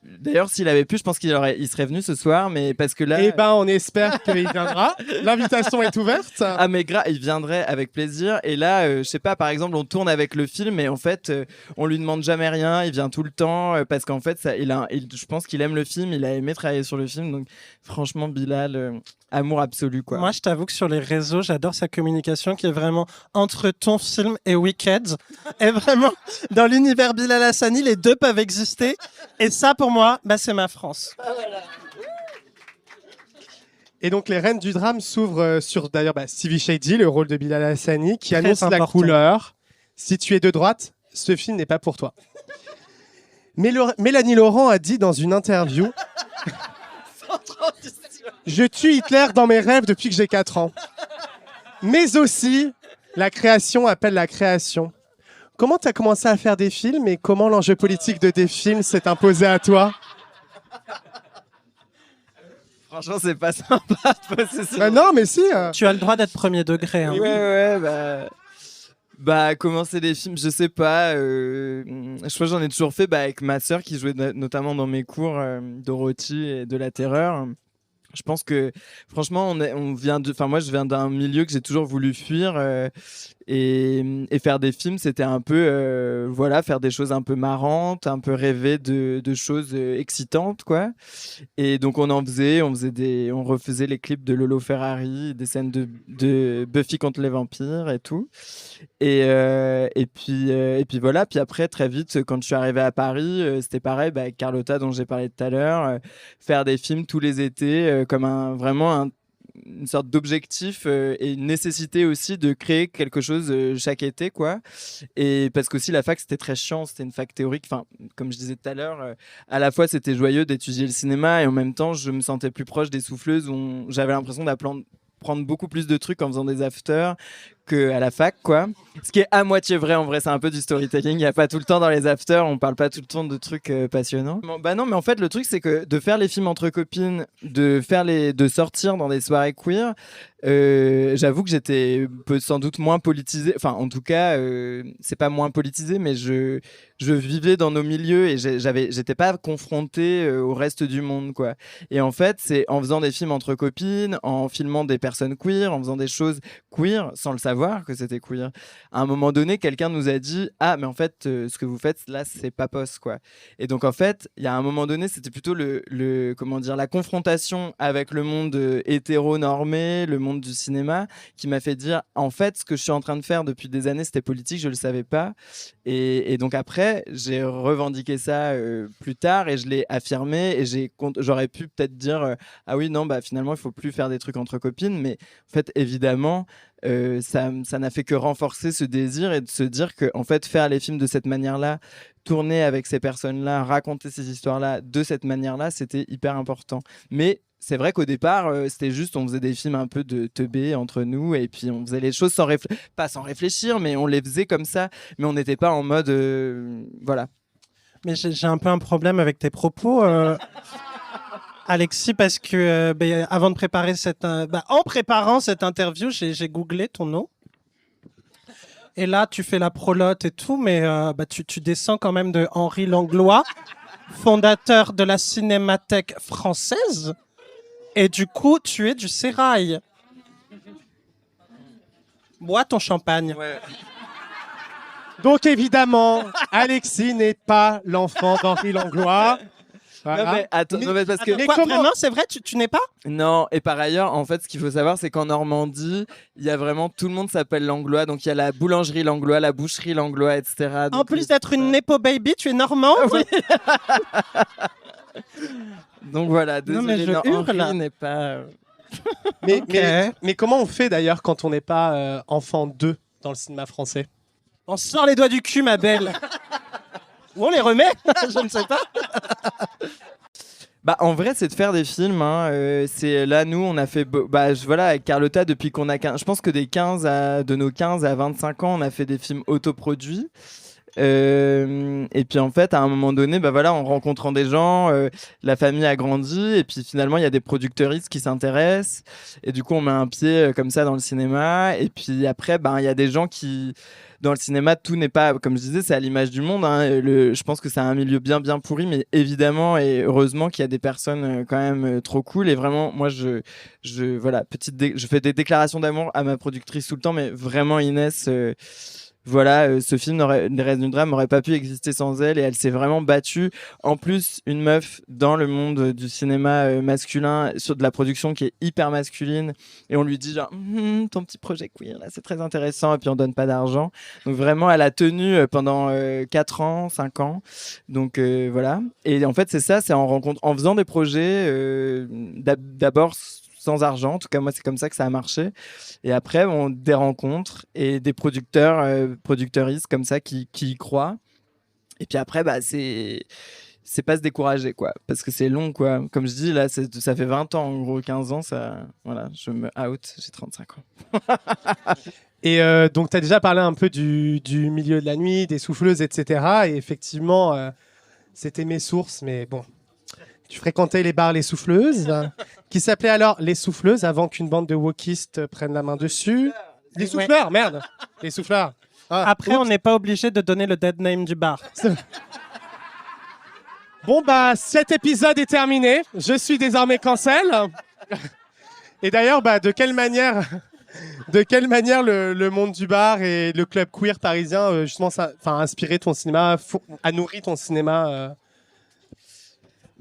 d'ailleurs s'il avait pu je pense qu'il serait venu ce soir mais parce que là Eh ben on espère qu'il viendra. L'invitation est ouverte. ah mais il viendrait avec plaisir et là je sais pas, par exemple on tourne avec le film et en fait on lui demande jamais rien, il vient tout le temps parce qu'en fait je pense qu'il aime le film, il a aimé travailler sur le film, donc franchement Bilal amour absolu quoi. Moi, je t'avoue que sur les réseaux, j'adore sa communication qui est vraiment entre ton film et Wicked. Et vraiment, dans l'univers Bilal Hassani, les deux peuvent exister. Et ça, pour moi, bah, c'est ma France. Et donc les Reines du Drame s'ouvrent sur d'ailleurs Stevie Shady, le rôle de Bilal Hassani, qui Très annonce la important. couleur. Si tu es de droite, ce film n'est pas pour toi. Mais Mélanie Laurent a dit dans une interview... Je tue Hitler dans mes rêves depuis que j'ai 4 ans. Mais aussi, la création appelle la création. Comment tu as commencé à faire des films et comment l'enjeu politique de tes films s'est imposé à toi? Franchement, c'est pas sympa de poser ça. Bah non, mais si. Tu as le droit d'être premier degré. Hein. Ouais, bah, commencer les films, je sais pas. Je crois que j'en ai toujours fait avec ma sœur qui jouait notamment dans mes cours Dorothy et de la terreur. Je pense que, franchement, moi, je viens d'un milieu que j'ai toujours voulu fuir et faire des films, c'était un peu, faire des choses un peu marrantes, un peu rêver de choses excitantes, quoi. Et donc, on refaisait les clips de Lolo Ferrari, des scènes de Buffy contre les vampires et tout. Et puis voilà. Puis après, très vite, quand je suis arrivé à Paris, c'était pareil, avec Carlotta, dont j'ai parlé tout à l'heure, faire des films tous les étés, comme une sorte d'objectif et une nécessité aussi de créer quelque chose chaque été, quoi. Et parce qu'aussi la fac c'était très chiant, c'était une fac théorique. Enfin, comme je disais tout à l'heure, à la fois c'était joyeux d'étudier le cinéma et en même temps je me sentais plus proche des souffleuses où j'avais l'impression d'apprendre beaucoup plus de trucs en faisant des afters qu'à la fac, quoi. Ce qui est à moitié vrai, en vrai, c'est un peu du storytelling. Il n'y a pas tout le temps dans les afters, on parle pas tout le temps de trucs passionnants. Bah non, mais en fait, le truc, c'est que de faire les films entre copines, de sortir dans des soirées queer, j'avoue que j'étais sans doute moins politisé. Enfin, en tout cas, c'est pas moins politisé, mais je vivais dans nos milieux et j'étais pas confronté au reste du monde, quoi. Et en fait, c'est en faisant des films entre copines, en filmant des personnes queer, en faisant des choses queer, sans le savoir que c'était queer. À un moment donné, quelqu'un nous a dit « Ah, mais en fait, ce que vous faites, là, c'est papos, quoi. » Et donc, en fait, il y a un moment donné, c'était plutôt la confrontation avec le monde hétéronormé, le monde du cinéma, qui m'a fait dire « En fait, ce que je suis en train de faire depuis des années, c'était politique, je le savais pas. » Et donc, après, j'ai revendiqué ça plus tard et je l'ai affirmé et j'aurais pu peut-être dire Ah oui, non, bah finalement, il faut plus faire des trucs entre copines. Mais en fait, évidemment, ça n'a fait que renforcer ce désir et de se dire que en fait faire les films de cette manière-là, tourner avec ces personnes-là, raconter ces histoires-là de cette manière-là, c'était hyper important. Mais c'est vrai qu'au départ, c'était juste, on faisait des films un peu de teubés entre nous et puis on faisait les choses pas sans réfléchir, mais on les faisait comme ça. Mais on n'était pas en mode, voilà. Mais j'ai un peu un problème avec tes propos. Alexis, parce que avant de préparer en préparant cette interview, j'ai googlé ton nom. Et là, tu fais la prolote et tout, mais tu descends quand même de Henri Langlois, fondateur de la Cinémathèque française. Et du coup, tu es du sérail. Bois ton champagne. Ouais. Donc évidemment, Alexis n'est pas l'enfant d'Henri Langlois. Voilà. Non mais attends, parce que Mais quoi, vraiment, c'est vrai, tu n'es pas? Non, et par ailleurs, en fait, ce qu'il faut savoir, c'est qu'en Normandie, il y a vraiment tout le monde s'appelle Langlois, donc il y a la boulangerie Langlois, la boucherie Langlois, etc. En plus d'être une nepo baby, tu es normande? Oui. Donc voilà, Non, mais désolé, je hurle. Henri n'est pas. Mais, Ok. mais comment on fait d'ailleurs quand on n'est pas enfant d'eux dans le cinéma français? On sort les doigts du cul, ma belle. Ou on les remet? Je ne sais pas. Bah, en vrai, c'est de faire des films. C'est là, nous, on a fait. Avec Carlotta, depuis qu'on a 15. Je pense que de nos 15 à 25 ans, on a fait des films autoproduits. Et puis en fait, à un moment donné, en rencontrant des gens, la famille a grandi et puis finalement il y a des producteuristes qui s'intéressent et du coup on met un pied comme ça dans le cinéma et puis après il y a des gens qui dans le cinéma tout n'est pas comme je disais, c'est à l'image du monde, hein. Je pense que c'est un milieu bien pourri, mais évidemment et heureusement qu'il y a des personnes quand même trop cool et vraiment moi je fais des déclarations d'amour à ma productrice tout le temps, mais vraiment Inès, ce film Les Restes du Drame n'aurait pas pu exister sans elle et elle s'est vraiment battue. En plus, une meuf dans le monde du cinéma masculin, sur de la production qui est hyper masculine et on lui dit genre ton petit projet queer là c'est très intéressant et puis on donne pas d'argent. Donc vraiment elle a tenu pendant 4 ans, 5 ans. Donc voilà. Et en fait c'est en faisant des projets d'abord sans argent, en tout cas moi c'est comme ça que ça a marché et après des rencontres et des producteuristes comme ça qui y croient et puis après c'est pas se décourager, quoi. Parce que c'est long, quoi. Comme je dis, là, ça fait 20 ans, en gros, 15 ans, voilà, je me out, j'ai 35 ans. Et donc, tu as déjà parlé un peu du milieu de la nuit, des souffleuses, etc. Et effectivement, c'était mes sources, mais bon. Tu fréquentais les bars Les Souffleuses, qui s'appelaient alors Les Souffleuses, avant qu'une bande de wokistes prenne la main dessus. Les souffleurs, merde. Les souffleurs. Ah, Après, on n'est pas obligé de donner le dead name du bar. Bon, bah, cet épisode est terminé. Je suis désormais cancel. Et d'ailleurs, bah, de quelle manière le monde du bar et le club queer parisien, justement, a inspiré ton cinéma, a nourri ton cinéma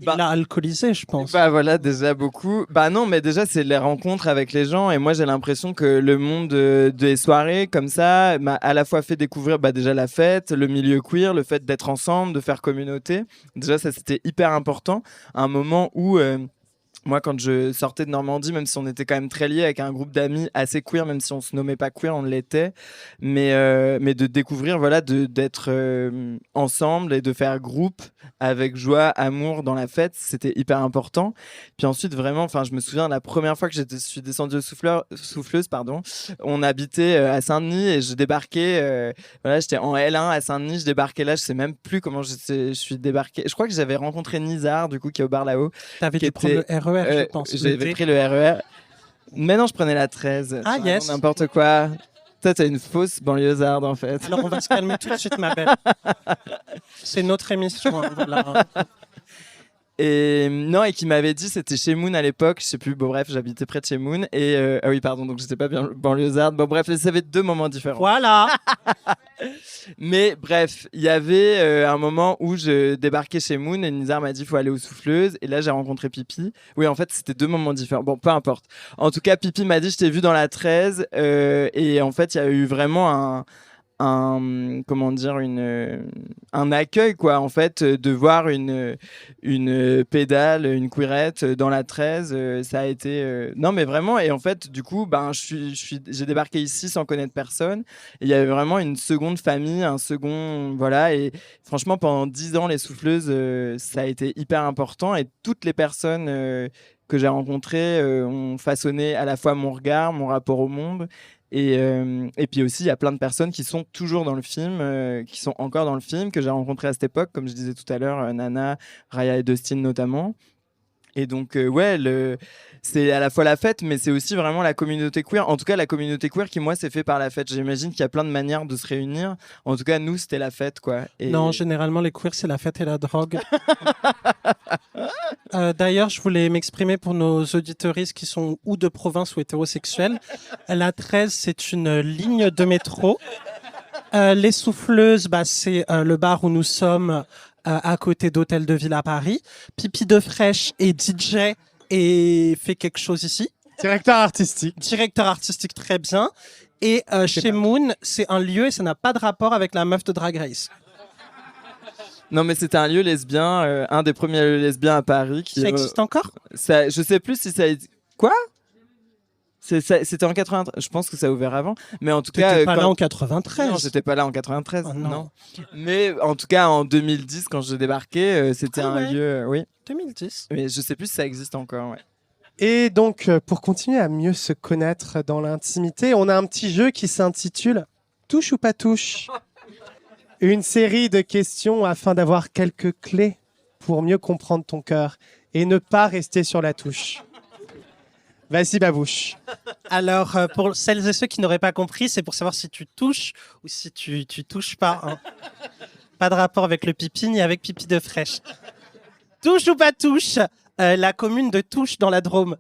Il l'a alcoolisé, je pense. Bah voilà, déjà beaucoup. Bah non, mais déjà, c'est les rencontres avec les gens. Et moi, j'ai l'impression que le monde des soirées comme ça m'a à la fois fait découvrir déjà la fête, le milieu queer, le fait d'être ensemble, de faire communauté. Déjà, ça, c'était hyper important. À un moment où... moi, quand je sortais de Normandie, même si on était quand même très liés avec un groupe d'amis assez queer, même si on se nommait pas queer, on l'était, mais de découvrir, voilà, d'être ensemble et de faire groupe avec joie, amour dans la fête, c'était hyper important. Puis ensuite, vraiment, enfin, je me souviens la première fois que je suis descendue aux Souffleuses, pardon, on habitait à Saint-Denis et je débarquais, voilà, j'étais en L1 à Saint-Denis, je débarquais là, je sais même plus comment je suis débarqué. Je crois que j'avais rencontré Nizar, du coup, qui est au bar là-haut. T'avais dû prendre le RER, je pense. J'avais pris le RER. Mais non, je prenais la 13. Ah, yes. N'importe quoi. Toi, t'as une fausse banlieusarde, en fait. Alors, on va se calmer tout de suite, ma belle. C'est notre émission. Hein, voilà. Et non, et qui m'avait dit, c'était chez Moon à l'époque, je sais plus, bon bref, j'habitais près de chez Moon, et ah oui, pardon, donc j'étais pas bien banlieusarde, bon bref, ça avait 2 moments différents. Voilà. Mais bref, il y avait un moment où je débarquais chez Moon et Nizar m'a dit il faut aller aux Souffleuses, et là j'ai rencontré Pipi. Oui, en fait, c'était 2 moments différents. Bon, peu importe. En tout cas, Pipi m'a dit je t'ai vu dans la 13, et en fait, il y a eu vraiment comment dire, un accueil, quoi, en fait, de voir une pédale, une queerette dans la 13, ça a été non mais vraiment. Et en fait, du coup, ben j'ai débarqué ici sans connaître personne, et il y avait vraiment une seconde famille, un second, voilà. Et franchement, pendant 10 ans, les Souffleuses, ça a été hyper important, et toutes les personnes que j'ai rencontrées ont façonné à la fois mon regard, mon rapport au monde. Et puis aussi, il y a plein de personnes qui sont toujours dans le film, qui sont encore dans le film, que j'ai rencontrées à cette époque, comme je disais tout à l'heure, Nana, Raya et Dustin notamment. Et donc, ouais, c'est à la fois la fête, mais c'est aussi vraiment la communauté queer. En tout cas, la communauté queer qui, moi, s'est fait par la fête. J'imagine qu'il y a plein de manières de se réunir. En tout cas, nous, c'était la fête, quoi. Et... Non, généralement, les queers, c'est la fête et la drogue. D'ailleurs, je voulais m'exprimer pour nos auditeuristes qui sont ou de province ou hétérosexuels. La 13, c'est une ligne de métro. Les Souffleuses, c'est le bar où nous sommes à côté d'Hôtel de Ville à Paris. Pipi de Fraîche est DJ et fait quelque chose ici. Directeur artistique. Directeur artistique, très bien. Et chez Moon, c'est un lieu et ça n'a pas de rapport avec la meuf de Drag Race. Non, mais c'était un lieu lesbien, un des premiers lieux lesbiens à Paris. Ça existe encore ? Je sais plus si ça... Quoi ? C'était en 93. Je pense que ça a ouvert avant. Mais en tout cas... T'étais pas là en 93 ? Non, j'étais pas là en 93. Oh, non. Mais en tout cas, en 2010, quand je débarquais, c'était un lieu... oui. 2010. Mais je sais plus si ça existe encore, ouais. Et donc, pour continuer à mieux se connaître dans l'intimité, on a un petit jeu qui s'intitule « Touche ou pas touche ?» Une série de questions afin d'avoir quelques clés pour mieux comprendre ton cœur et ne pas rester sur la touche. Vas-y, Babouche. Alors, pour celles et ceux qui n'auraient pas compris, c'est pour savoir si tu touches ou si tu touches pas. Hein. Pas de rapport avec le pipi ni avec Pipi de Fraîche. Touche ou pas touche, la commune de Touche dans la Drôme.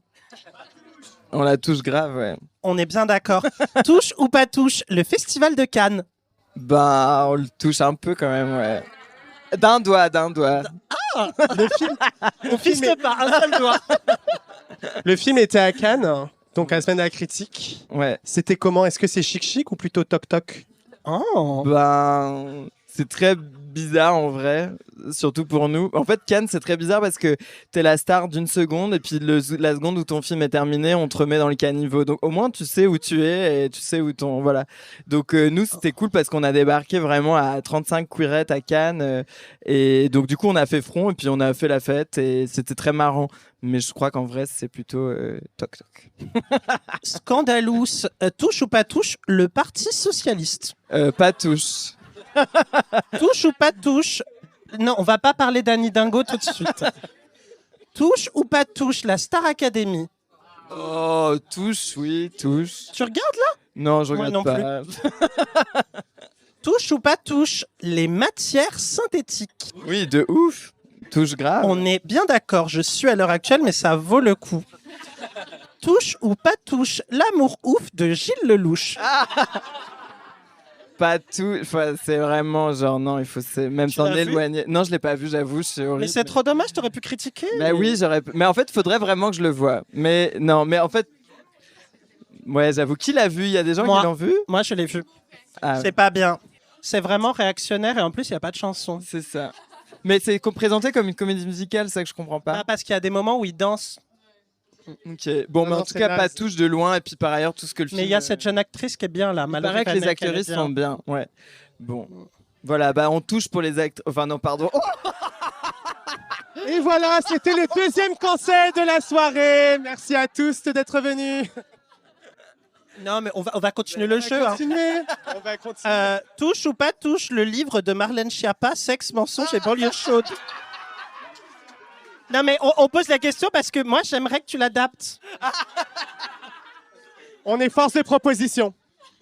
On la touche grave, ouais. On est bien d'accord. Touche ou pas touche, le festival de Cannes. Bah, on le touche un peu quand même, ouais. D'un doigt. Ah, on fiste pas un seul doigt. Le film était à Cannes, donc à la semaine de la critique. Ouais. C'était comment ? Est-ce que c'est chic ou plutôt toc-toc ? Oh. Ben, c'est très bizarre en vrai, surtout pour nous. En fait, Cannes, c'est très bizarre parce que t'es la star d'une seconde et puis la seconde où ton film est terminé, on te remet dans le caniveau. Donc au moins, tu sais où tu es et tu sais où ton... Voilà. Donc nous, c'était cool parce qu'on a débarqué vraiment à 35 queerettes à Cannes. Et donc du coup, on a fait front et puis on a fait la fête et c'était très marrant. Mais je crois qu'en vrai, c'est plutôt toc toc. Scandalous, touche ou pas touche, le Parti socialiste. Pas touche. Touche ou pas touche. Non, on va pas parler d'Annie Dingo tout de suite. Touche ou pas touche, la Star Academy. Oh, touche, oui, touche. Tu regardes là? Non, je Moi regarde non pas. Touche ou pas touche, les matières synthétiques. Oui, de ouf. Touche grave. On est bien d'accord, je suis à l'heure actuelle, mais ça vaut le coup. Touche ou pas touche, l'amour ouf de Gilles Lelouch. Pas tout. Enfin, c'est vraiment genre, non, il faut même Tu s'en l'as vu éloigner. Non, je l'ai pas vu, j'avoue, c'est horrible. Mais c'est trop dommage, t'aurais pu critiquer. Bah oui, mais en fait, faudrait vraiment que je le voie. Mais non, mais en fait. Ouais, j'avoue. Qui l'a vu? Il y a des gens Moi. qui l'ont vu? Moi, je l'ai vu. Ah, C'est pas bien. C'est vraiment réactionnaire et en plus, il n'y a pas de chanson. c'est ça. Mais c'est présenté comme une comédie musicale, c'est ça que je comprends pas. Ah, parce qu'il y a des moments où il danse. Ok. Bon, mais Non, en non, tout c'est cas, naze. pas touche de loin. Et puis par ailleurs, tout ce que le film. Mais il y a cette jeune actrice qui est bien là. Il paraît que les actrices sont bien. Ouais. Bon. Voilà, bah on touche pour les actes. Enfin, non, pardon. Et voilà, c'était le deuxième conseil de la soirée. Merci à tous d'être venus. Non, mais on va continuer le jeu. Hein. On va continuer. Touche ou pas touche, le livre de Marlène Schiappa, Sexe, mensonge et banlieue chaude. Non, mais on pose la question parce que moi, j'aimerais que tu l'adaptes. On est force de proposition.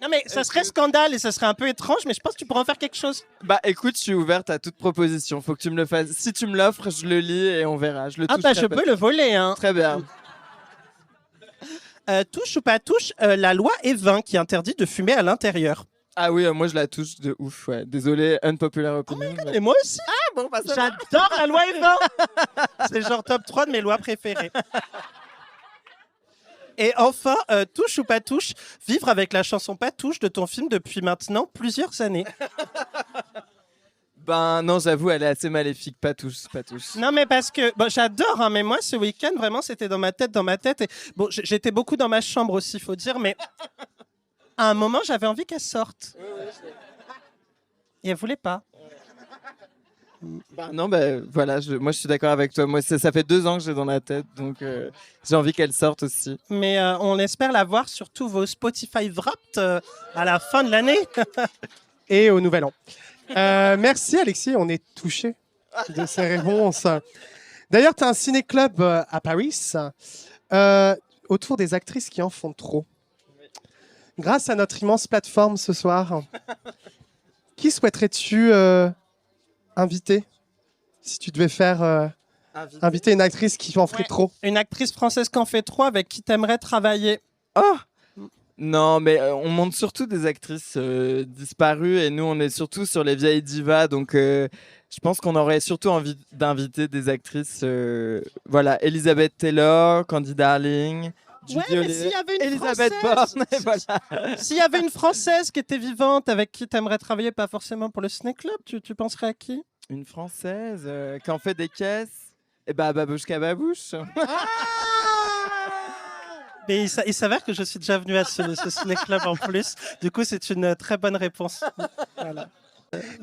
Non, mais ça serait scandale et ça serait un peu étrange, mais je pense que tu pourrais en faire quelque chose. Bah écoute, je suis ouverte à toute proposition. Faut que tu me le fasses. Si tu me l'offres, je le lis et on verra. Je le Ah, bah, toucherai je pas. peux le voler, hein. Très bien. Touche ou pas touche, la loi Evin qui interdit de fumer à l'intérieur. Ah oui, moi je la touche de ouf. Ouais. Désolé, unpopular opinion. mais- Et moi aussi. bon, bah, ça va. J'adore la loi Evin. C'est genre top 3 de mes lois préférées. Et enfin, touche ou pas touche, vivre avec la chanson Pas touche de ton film depuis maintenant plusieurs années. Ben non, j'avoue, elle est assez maléfique. Pas touche, pas touche. Non, mais parce que bon, j'adore, hein, mais moi, ce week-end, vraiment, c'était dans ma tête. Et bon, j'étais beaucoup dans ma chambre aussi, faut dire, mais à un moment, j'avais envie qu'elle sorte. Et elle voulait pas. Bah, non, bah voilà, moi je suis d'accord avec toi. Moi, ça fait 2 ans que j'ai dans la tête, donc j'ai envie qu'elle sorte aussi. Mais on espère la voir sur tous vos Spotify Wrapped à la fin de l'année. Et au nouvel an. Merci Alexis, on est touchés de ces réponses. D'ailleurs, tu as un ciné-club à Paris autour des actrices qui en font trop. Grâce à notre immense plateforme ce soir, qui souhaiterais-tu inviter si tu devais faire inviter une actrice qui en ferait Ouais. trop? Une actrice française qui en fait trop, avec qui t'aimerais travailler. Oh non, mais on montre surtout des actrices disparues et nous on est surtout sur les vieilles divas, donc je pense qu'on aurait surtout envie d'inviter des actrices. Voilà, Elizabeth Taylor, Candy Darling. Ouais, Judy mais Holliday, s'il y avait une Elisabeth Française. Borne, et voilà. S'il y avait une Française qui était vivante, avec qui t'aimerais travailler, pas forcément pour le Ciné Club, tu penserais à qui? Une Française qui en fait des caisses. Et bah Babouchka Babouche. Mais il s'avère que je suis déjà venu à ce Ciné Club en plus. Du coup, c'est une très bonne réponse. Voilà.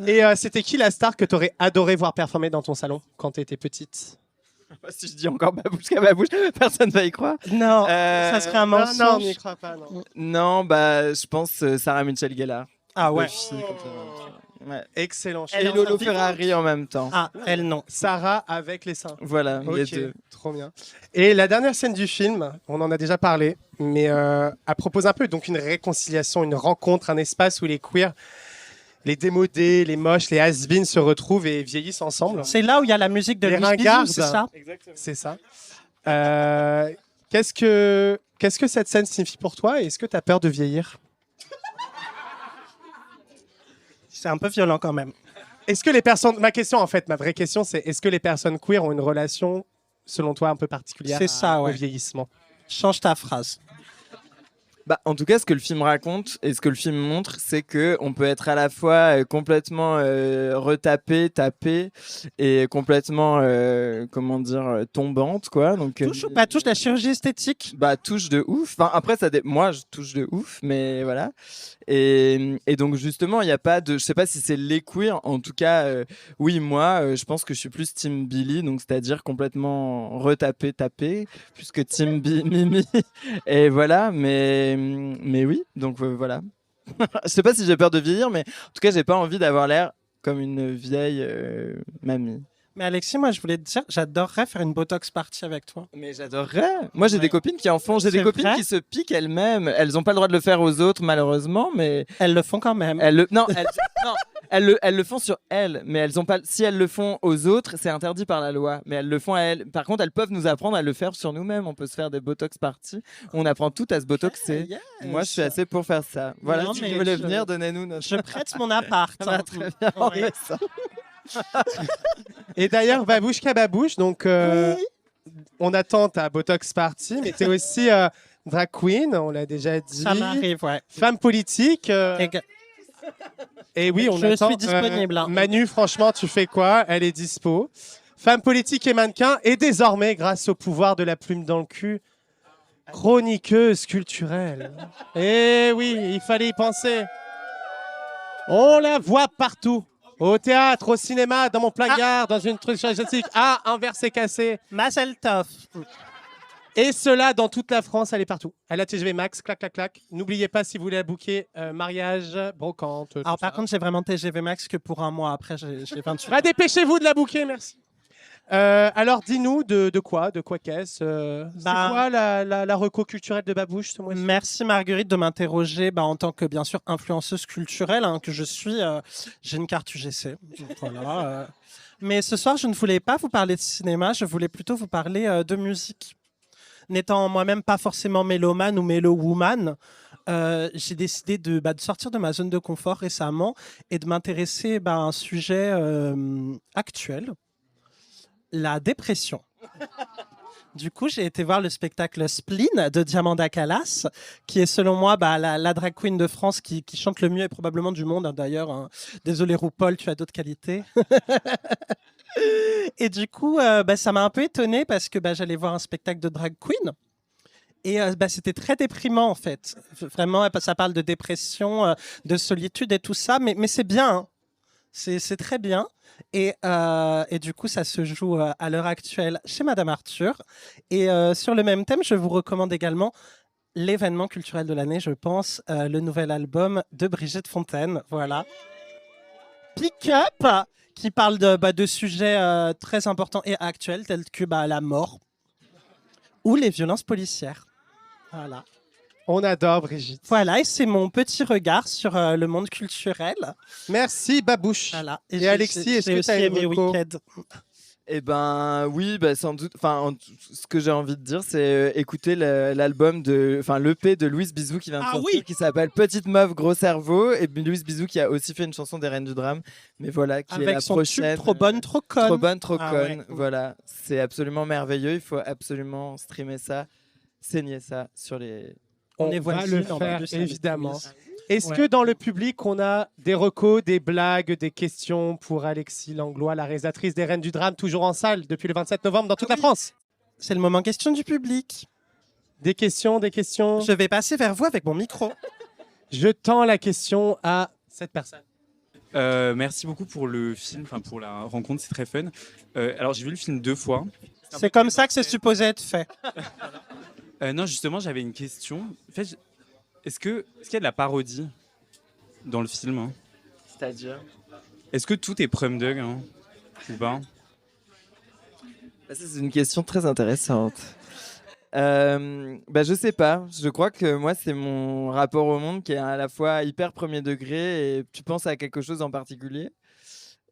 Et c'était qui la star que tu aurais adoré voir performer dans ton salon quand tu étais petite? Si je dis encore Babouchka Babouche, personne va y croire. Non, Euh, ça serait un Non, mensonge. non, on n'y croit pas. Non. Non, bah je pense Sarah Michel Gellar. Ah ouais. Buffy, complètement. Ouais. Excellent. Elle Et est Lolo encore vivante. Ferrari en même temps. Ah, elle non. Sarah avec les seins. Voilà, les Ok, deux. trop bien. Et la dernière scène du film, on en a déjà parlé, mais elle propose un peu donc une réconciliation, une rencontre, un espace où les queers, les démodés, les moches, les has-beens se retrouvent et vieillissent ensemble. C'est là où il y a la musique de Les Louis Bisou, ringardes. c'est ça? C'est ça. Qu'est-ce que cette scène signifie pour toi et est-ce que tu as peur de vieillir? C'est un peu violent quand même. Est-ce que les personnes... Ma question, en fait, ma vraie question, c'est est-ce que les personnes queer ont une relation, selon toi, un peu particulière C'est ça, au ouais. vieillissement? Change ta phrase. Bah, en tout cas, ce que le film raconte et ce que le film montre, c'est que on peut être à la fois complètement retapé, tapé et complètement, comment dire, tombante, quoi. Donc, Touche ou pas touche la chirurgie esthétique? bah, touche de ouf. Enfin, après, moi, je touche de ouf, mais voilà. Et donc, justement, il n'y a pas de. Je sais pas si c'est les queers. En tout cas, oui, moi, je pense que je suis plus Team Billy, donc c'est-à-dire complètement retapé, tapé, plus que Team Mimi. Et voilà, mais oui, donc voilà. Je sais pas si j'ai peur de vieillir, mais en tout cas, j'ai pas envie d'avoir l'air comme une vieille mamie. Mais Alexis, moi, je voulais te dire, j'adorerais faire une Botox party avec toi. Mais j'adorerais. Moi, j'ai Ouais. des copines qui en font. J'ai des C'est copines vrai qui se piquent elles-mêmes. Elles n'ont pas le droit de le faire aux autres, malheureusement, mais Elles le font quand même. non, non, elles le font sur elles, mais elles ont pas. Si elles le font aux autres, c'est interdit par la loi. Mais elles le font à elles. Par contre, elles peuvent nous apprendre à le faire sur nous-mêmes. On peut se faire des Botox parties. On apprend tout à se botoxer. Yes. Moi, je suis assez pour faire ça. Voilà, Non, si mais vous voulez je- venir, donnez-nous notre. Je prête mon appart. Ça va très bien, on Ouais. fait ça. Et d'ailleurs, babouche kababouche, donc Oui. on attend ta Botox party, mais tu es aussi drag queen, on l'a déjà dit. Ça m'arrive, ouais. Femme politique. Et oui, on Je attend. suis disponible, hein. Manu, franchement, tu fais quoi? Elle est dispo. Femme politique et mannequin. Et désormais, grâce au pouvoir de la plume dans le cul, chroniqueuse culturelle. Et oui, il fallait y penser. On la voit partout. Au théâtre, au cinéma, dans mon placard, dans une truc énergétique. Ah, un verre s'est cassé. Mazel tov. Et cela dans toute la France, elle est partout. Elle a TGV Max, clac, clac, clac. N'oubliez pas si vous voulez la booker, mariage, brocante. Alors, par contre, j'ai vraiment TGV Max que pour un mois. Après, j'ai 28 ans. Bah, dépêchez-vous de la booker, merci. Alors, dis-nous de quoi qu'est-ce c'est Bah, quoi la reco culturelle de Babouche ce mois-ci? Merci Marguerite de m'interroger en tant que bien sûr influenceuse culturelle que je suis. J'ai une carte UGC. Voilà. Mais ce soir, je ne voulais pas vous parler de cinéma, je voulais plutôt vous parler de musique. N'étant moi-même pas forcément mélomane ou mélo-woman, j'ai décidé de sortir de ma zone de confort récemment et de m'intéresser à un sujet actuel, la dépression. Du coup, j'ai été voir le spectacle Spleen de Diamanda Calas, qui est selon moi la drag queen de France qui chante le mieux et probablement du monde d'ailleurs. Hein. Désolé RuPaul, tu as d'autres qualités. Et du coup, ça m'a un peu étonnée parce que j'allais voir un spectacle de drag queen. Et c'était très déprimant en fait. Vraiment, ça parle de dépression, de solitude et tout ça, mais c'est bien. Hein. C'est très bien. Et du coup, ça se joue à l'heure actuelle chez Madame Arthur. Et sur le même thème, je vous recommande également l'événement culturel de l'année, je pense, le nouvel album de Brigitte Fontaine. Voilà. Pick Up, qui parle de sujets très importants et actuels, tels que la mort ou les violences policières. Voilà. On adore Brigitte. Voilà, et c'est mon petit regard sur le monde culturel. Merci Babouche. Voilà. Et Alexis, est-ce que tu as une aimé reco? Weekend? Eh ben oui, sans doute. Enfin, ce que j'ai envie de dire, c'est écouter l'album l'EP de Louise Bisou qui vient de sortir, oui, qui s'appelle Petite Meuf Gros Cerveau, et Louise Bisou qui a aussi fait une chanson des Reines du Drame, mais voilà, qui est avec la son prochaine. tube Trop bonne, trop conne. Trop bonne, trop Ah conne. ouais. Voilà, c'est absolument merveilleux. Il faut absolument streamer ça, saigner ça sur les. On est va voici, le on va faire, plus avec évidemment. Louise. Est-ce Ouais. que dans le public, on a des recos, des blagues, des questions pour Alexis Langlois, la réalisatrice des Reines du Drame, toujours en salle depuis le 27 novembre dans toute la France? C'est le moment question du public. Des questions, des questions. Je vais passer vers vous avec mon micro. Je tends la question à cette personne. Merci beaucoup pour le film, enfin pour la rencontre, c'est très fun. Alors j'ai vu le film 2 fois. C'est comme ça que c'est supposé être fait. Non, justement, j'avais une question. En fait, est-ce qu'il y a de la parodie dans le film, hein? C'est-à-dire Est-ce que tout est prom dog, hein, ou pas? C'est une question très intéressante. Je sais pas. Je crois que moi, c'est mon rapport au monde qui est à la fois hyper premier degré et tu penses à quelque chose en particulier.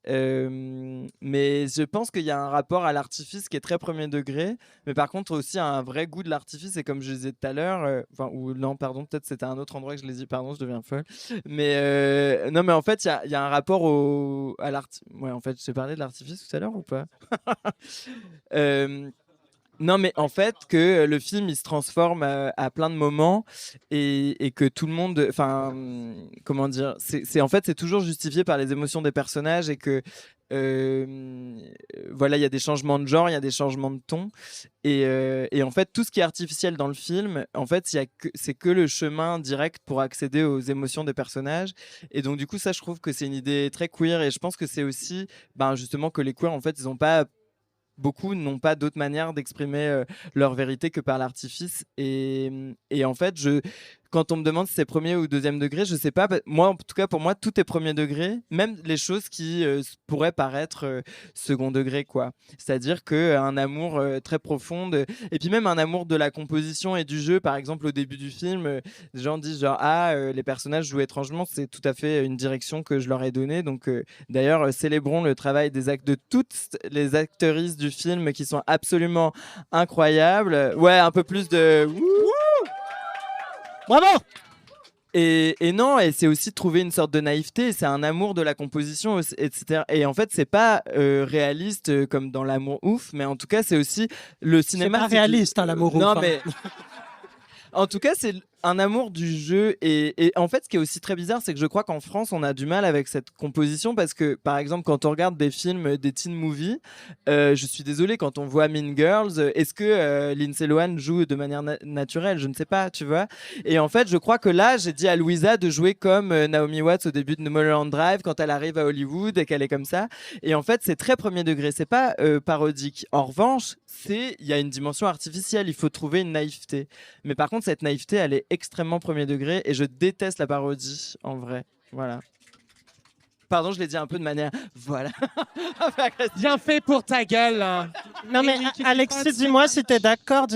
Mais je pense qu'il y a un rapport à l'artifice qui est très premier degré, mais par contre aussi un vrai goût de l'artifice. Et comme je disais tout à l'heure, ou non, pardon, peut-être c'était à un autre endroit que je l'ai dit, pardon, je deviens folle. Mais non, mais en fait, il y a un rapport à l'artifice. Ouais, en fait, j'ai parlé de l'artifice tout à l'heure ou pas? Non, mais en fait, que le film il se transforme à plein de moments et que tout le monde. Enfin, comment dire en fait, c'est toujours justifié par les émotions des personnages et que. Voilà, il y a des changements de genre, il y a des changements de ton. Et en fait, tout ce qui est artificiel dans le film, en fait, c'est que le chemin direct pour accéder aux émotions des personnages. Et donc, du coup, ça, je trouve que c'est une idée très queer. Et je pense que c'est aussi, ben, justement, que les queers, en fait, ils n'ont pas beaucoup n'ont pas d'autre manière d'exprimer leur vérité que par l'artifice. Et en fait, quand on me demande si c'est premier ou deuxième degré, je sais pas. Moi, en tout cas, pour moi, tout est premier degré, même les choses qui pourraient paraître second degré, quoi. C'est-à-dire qu'un amour très profond, et puis même un amour de la composition et du jeu. Par exemple, au début du film, les gens disent genre les personnages jouent étrangement. C'est tout à fait une direction que je leur ai donnée. Donc, d'ailleurs, célébrons le travail de toutes les actrices du film qui sont absolument incroyables. Ouais, un peu plus de Bravo. et non, et c'est aussi de trouver une sorte de naïveté, c'est un amour de la composition, etc. Et en fait, c'est pas réaliste comme dans L'amour ouf, mais en tout cas, c'est aussi le C'est cinéma. pas réaliste, hein, l'amour Non, ouf, hein. mais en tout cas, c'est un amour du jeu. Et en fait, ce qui est aussi très bizarre, c'est que je crois qu'en France, on a du mal avec cette composition parce que, par exemple, quand on regarde des films, des teen movies, je suis désolé, quand on voit Mean Girls, est-ce que Lindsay Lohan joue de manière naturelle? Je ne sais pas, tu vois. Et en fait, je crois que là, j'ai dit à Louisa de jouer comme Naomi Watts au début de Mulholland Drive quand elle arrive à Hollywood et qu'elle est comme ça. Et en fait, c'est très premier degré, c'est pas parodique. En revanche, il y a une dimension artificielle, il faut trouver une naïveté. Mais par contre, cette naïveté, elle est extrêmement premier degré et je déteste la parodie, en vrai. Voilà. Pardon, je l'ai dit un peu de manière... Voilà. Bien fait pour ta gueule. Hein. Non mais Eric, Alexis, dis-moi si t'es d'accord,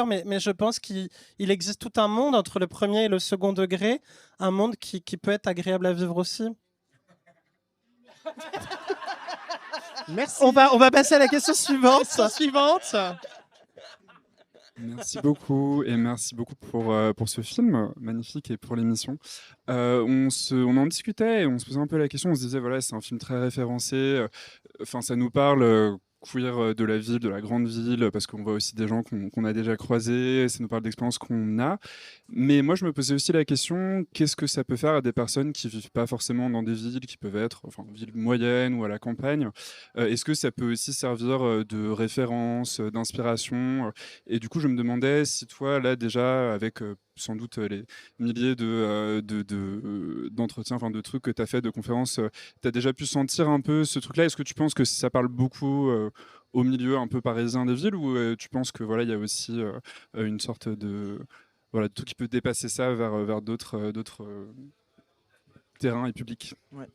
mais je pense qu'il existe tout un monde entre le premier et le second degré, un monde qui peut être agréable à vivre aussi. Merci. On va passer à la question suivante. Question suivante. Merci beaucoup et merci beaucoup pour ce film magnifique et pour l'émission. On en discutait et on se posait un peu la question, on se disait voilà, c'est un film très référencé, enfin ça nous parle queer de la ville, de la grande ville, parce qu'on voit aussi des gens qu'on a déjà croisés, ça nous parle d'expériences qu'on a. Mais moi, je me posais aussi la question, qu'est-ce que ça peut faire à des personnes qui vivent pas forcément dans des villes, qui peuvent être enfin, villes moyennes ou à la campagne? Est-ce que ça peut aussi servir de référence, d'inspiration? Et du coup, je me demandais si toi, là, déjà, avec sans doute les milliers d'entretiens, enfin de trucs que tu as fait, de conférences, tu as déjà pu sentir un peu ce truc-là? Est-ce que tu penses que ça parle beaucoup au milieu un peu parisien des villes ou tu penses que voilà, il y a aussi une sorte de voilà, tout qui peut dépasser ça vers d'autres terrains et publics? Ouais.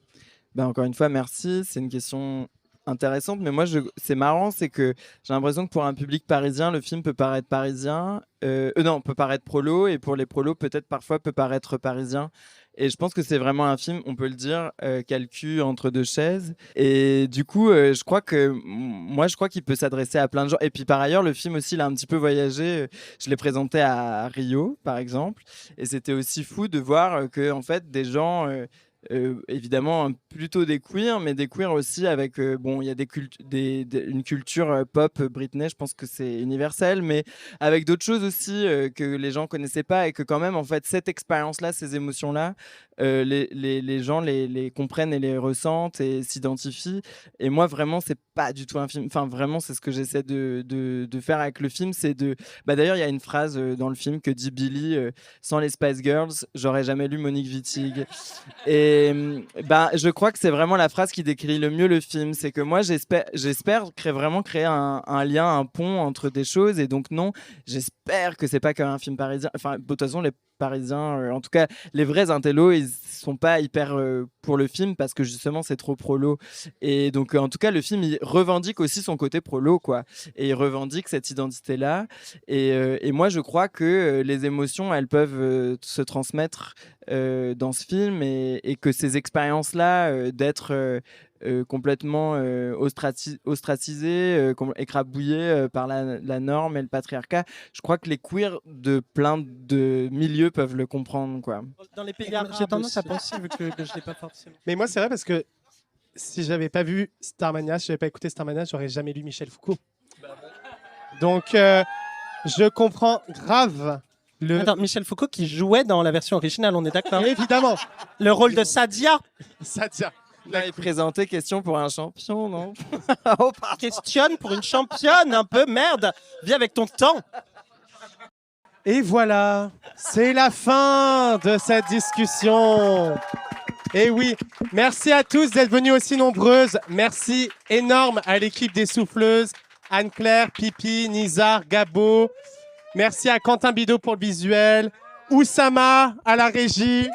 Ben, encore une fois, merci. C'est une question intéressante, mais moi, c'est marrant, c'est que j'ai l'impression que pour un public parisien, le film peut paraître parisien, non, peut paraître prolo, et pour les prolos, peut-être parfois peut paraître parisien. Et je pense que c'est vraiment un film, on peut le dire, calcu entre deux chaises. Et du coup, je crois qu'il peut s'adresser à plein de gens. Et puis par ailleurs, le film aussi, il a un petit peu voyagé. Je l'ai présenté à Rio, par exemple, et c'était aussi fou de voir que en fait, des gens évidemment plutôt des queers, mais des queers aussi avec bon, il y a une culture pop Britney, je pense que c'est universel, mais avec d'autres choses aussi que les gens connaissaient pas et que quand même en fait cette expérience-là, ces émotions-là, les gens les comprennent et les ressentent et s'identifient. Et moi vraiment, c'est pas du tout un film. Enfin vraiment, c'est ce que j'essaie de faire avec le film, c'est de. Bah d'ailleurs, il y a une phrase dans le film que dit Billy sans les Spice Girls, j'aurais jamais lu Monique Wittig. Et bah, je crois que c'est vraiment la phrase qui décrit le mieux le film. C'est que moi, j'espère vraiment créer un lien, un pont entre des choses. Et donc, non, j'espère que c'est pas qu'un film parisien. Enfin, de toute façon, les Parisiens, en tout cas, les vrais intellos, ils sont pas hyper pour le film parce que justement, c'est trop prolo. Et donc, en tout cas, le film, il revendique aussi son côté prolo, quoi. Et il revendique cette identité-là. Et moi, je crois que les émotions, elles peuvent se transmettre dans ce film et que ces expériences-là d'être complètement ostracisé, écrabouillé par la norme et le patriarcat, je crois que les queers de plein de milieux peuvent le comprendre, quoi. Dans les pays arabes, j'ai tendance à penser, vu que je l'ai pas forcément. Mais moi, c'est vrai parce que si j'avais pas vu Starmania, si j'avais pas écouté Starmania, j'aurais jamais lu Michel Foucault. Donc, je comprends grave le... Attends, Michel Foucault qui jouait dans la version originale, on est d'accord? Évidemment, Le rôle de Sadia. ça tient. Là, il présentait question pour un champion, non? Questionne pour une championne, un peu, merde. Viens avec ton temps. Et voilà, c'est la fin de cette discussion. Et oui, merci à tous d'être venus aussi nombreuses. Merci énorme à l'équipe des souffleuses, Anne-Claire, Pipi, Nizar, Gabo. Merci à Quentin Bidot pour le visuel, Oussama à la régie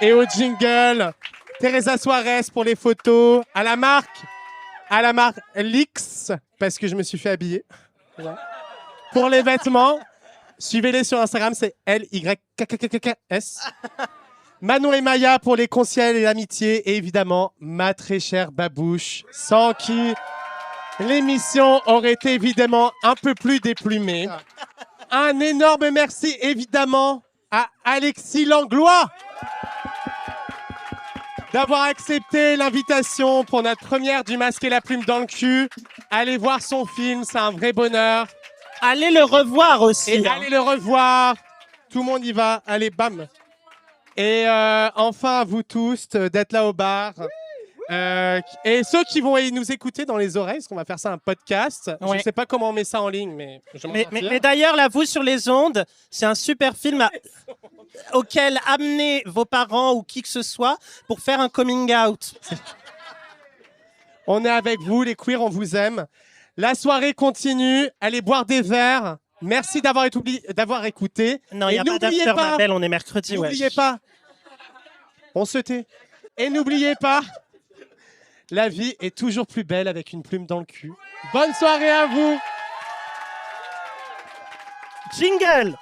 et au jingle, Teresa Suarez pour les photos, à la marque Lix, parce que je me suis fait habiller. Voilà. Pour les vêtements, suivez-les sur Instagram, c'est LYKKKS. Manon et Maya pour les conseils et l'amitié. Et évidemment, ma très chère Babouche, sans qui l'émission aurait été évidemment un peu plus déplumée. Un énorme merci évidemment à Alexis Langlois d'avoir accepté l'invitation pour notre première du Masque et la Plume dans le cul. Allez voir son film, c'est un vrai bonheur. Allez le revoir aussi. Et allez le revoir. Tout le monde y va. Allez, bam. Et enfin, à vous tous d'être là au bar. Et ceux qui vont nous écouter dans les oreilles, parce qu'on va faire ça un podcast. Je Ouais. ne sais pas comment on met ça en ligne, mais je m'en sortir. Mais d'ailleurs, là, vous sur les ondes, c'est un super film auquel amener vos parents ou qui que ce soit pour faire un coming out. On est avec vous, les queers, on vous aime. La soirée continue. Allez boire des verres. Merci d'avoir écouté. Non, il n'y a pas n'oubliez d'after, ma belle, on est mercredi. Ouais. N'oubliez pas. On se tait. Et n'oubliez pas, la vie est toujours plus belle avec une plume dans le cul. Bonne soirée à vous. Jingle.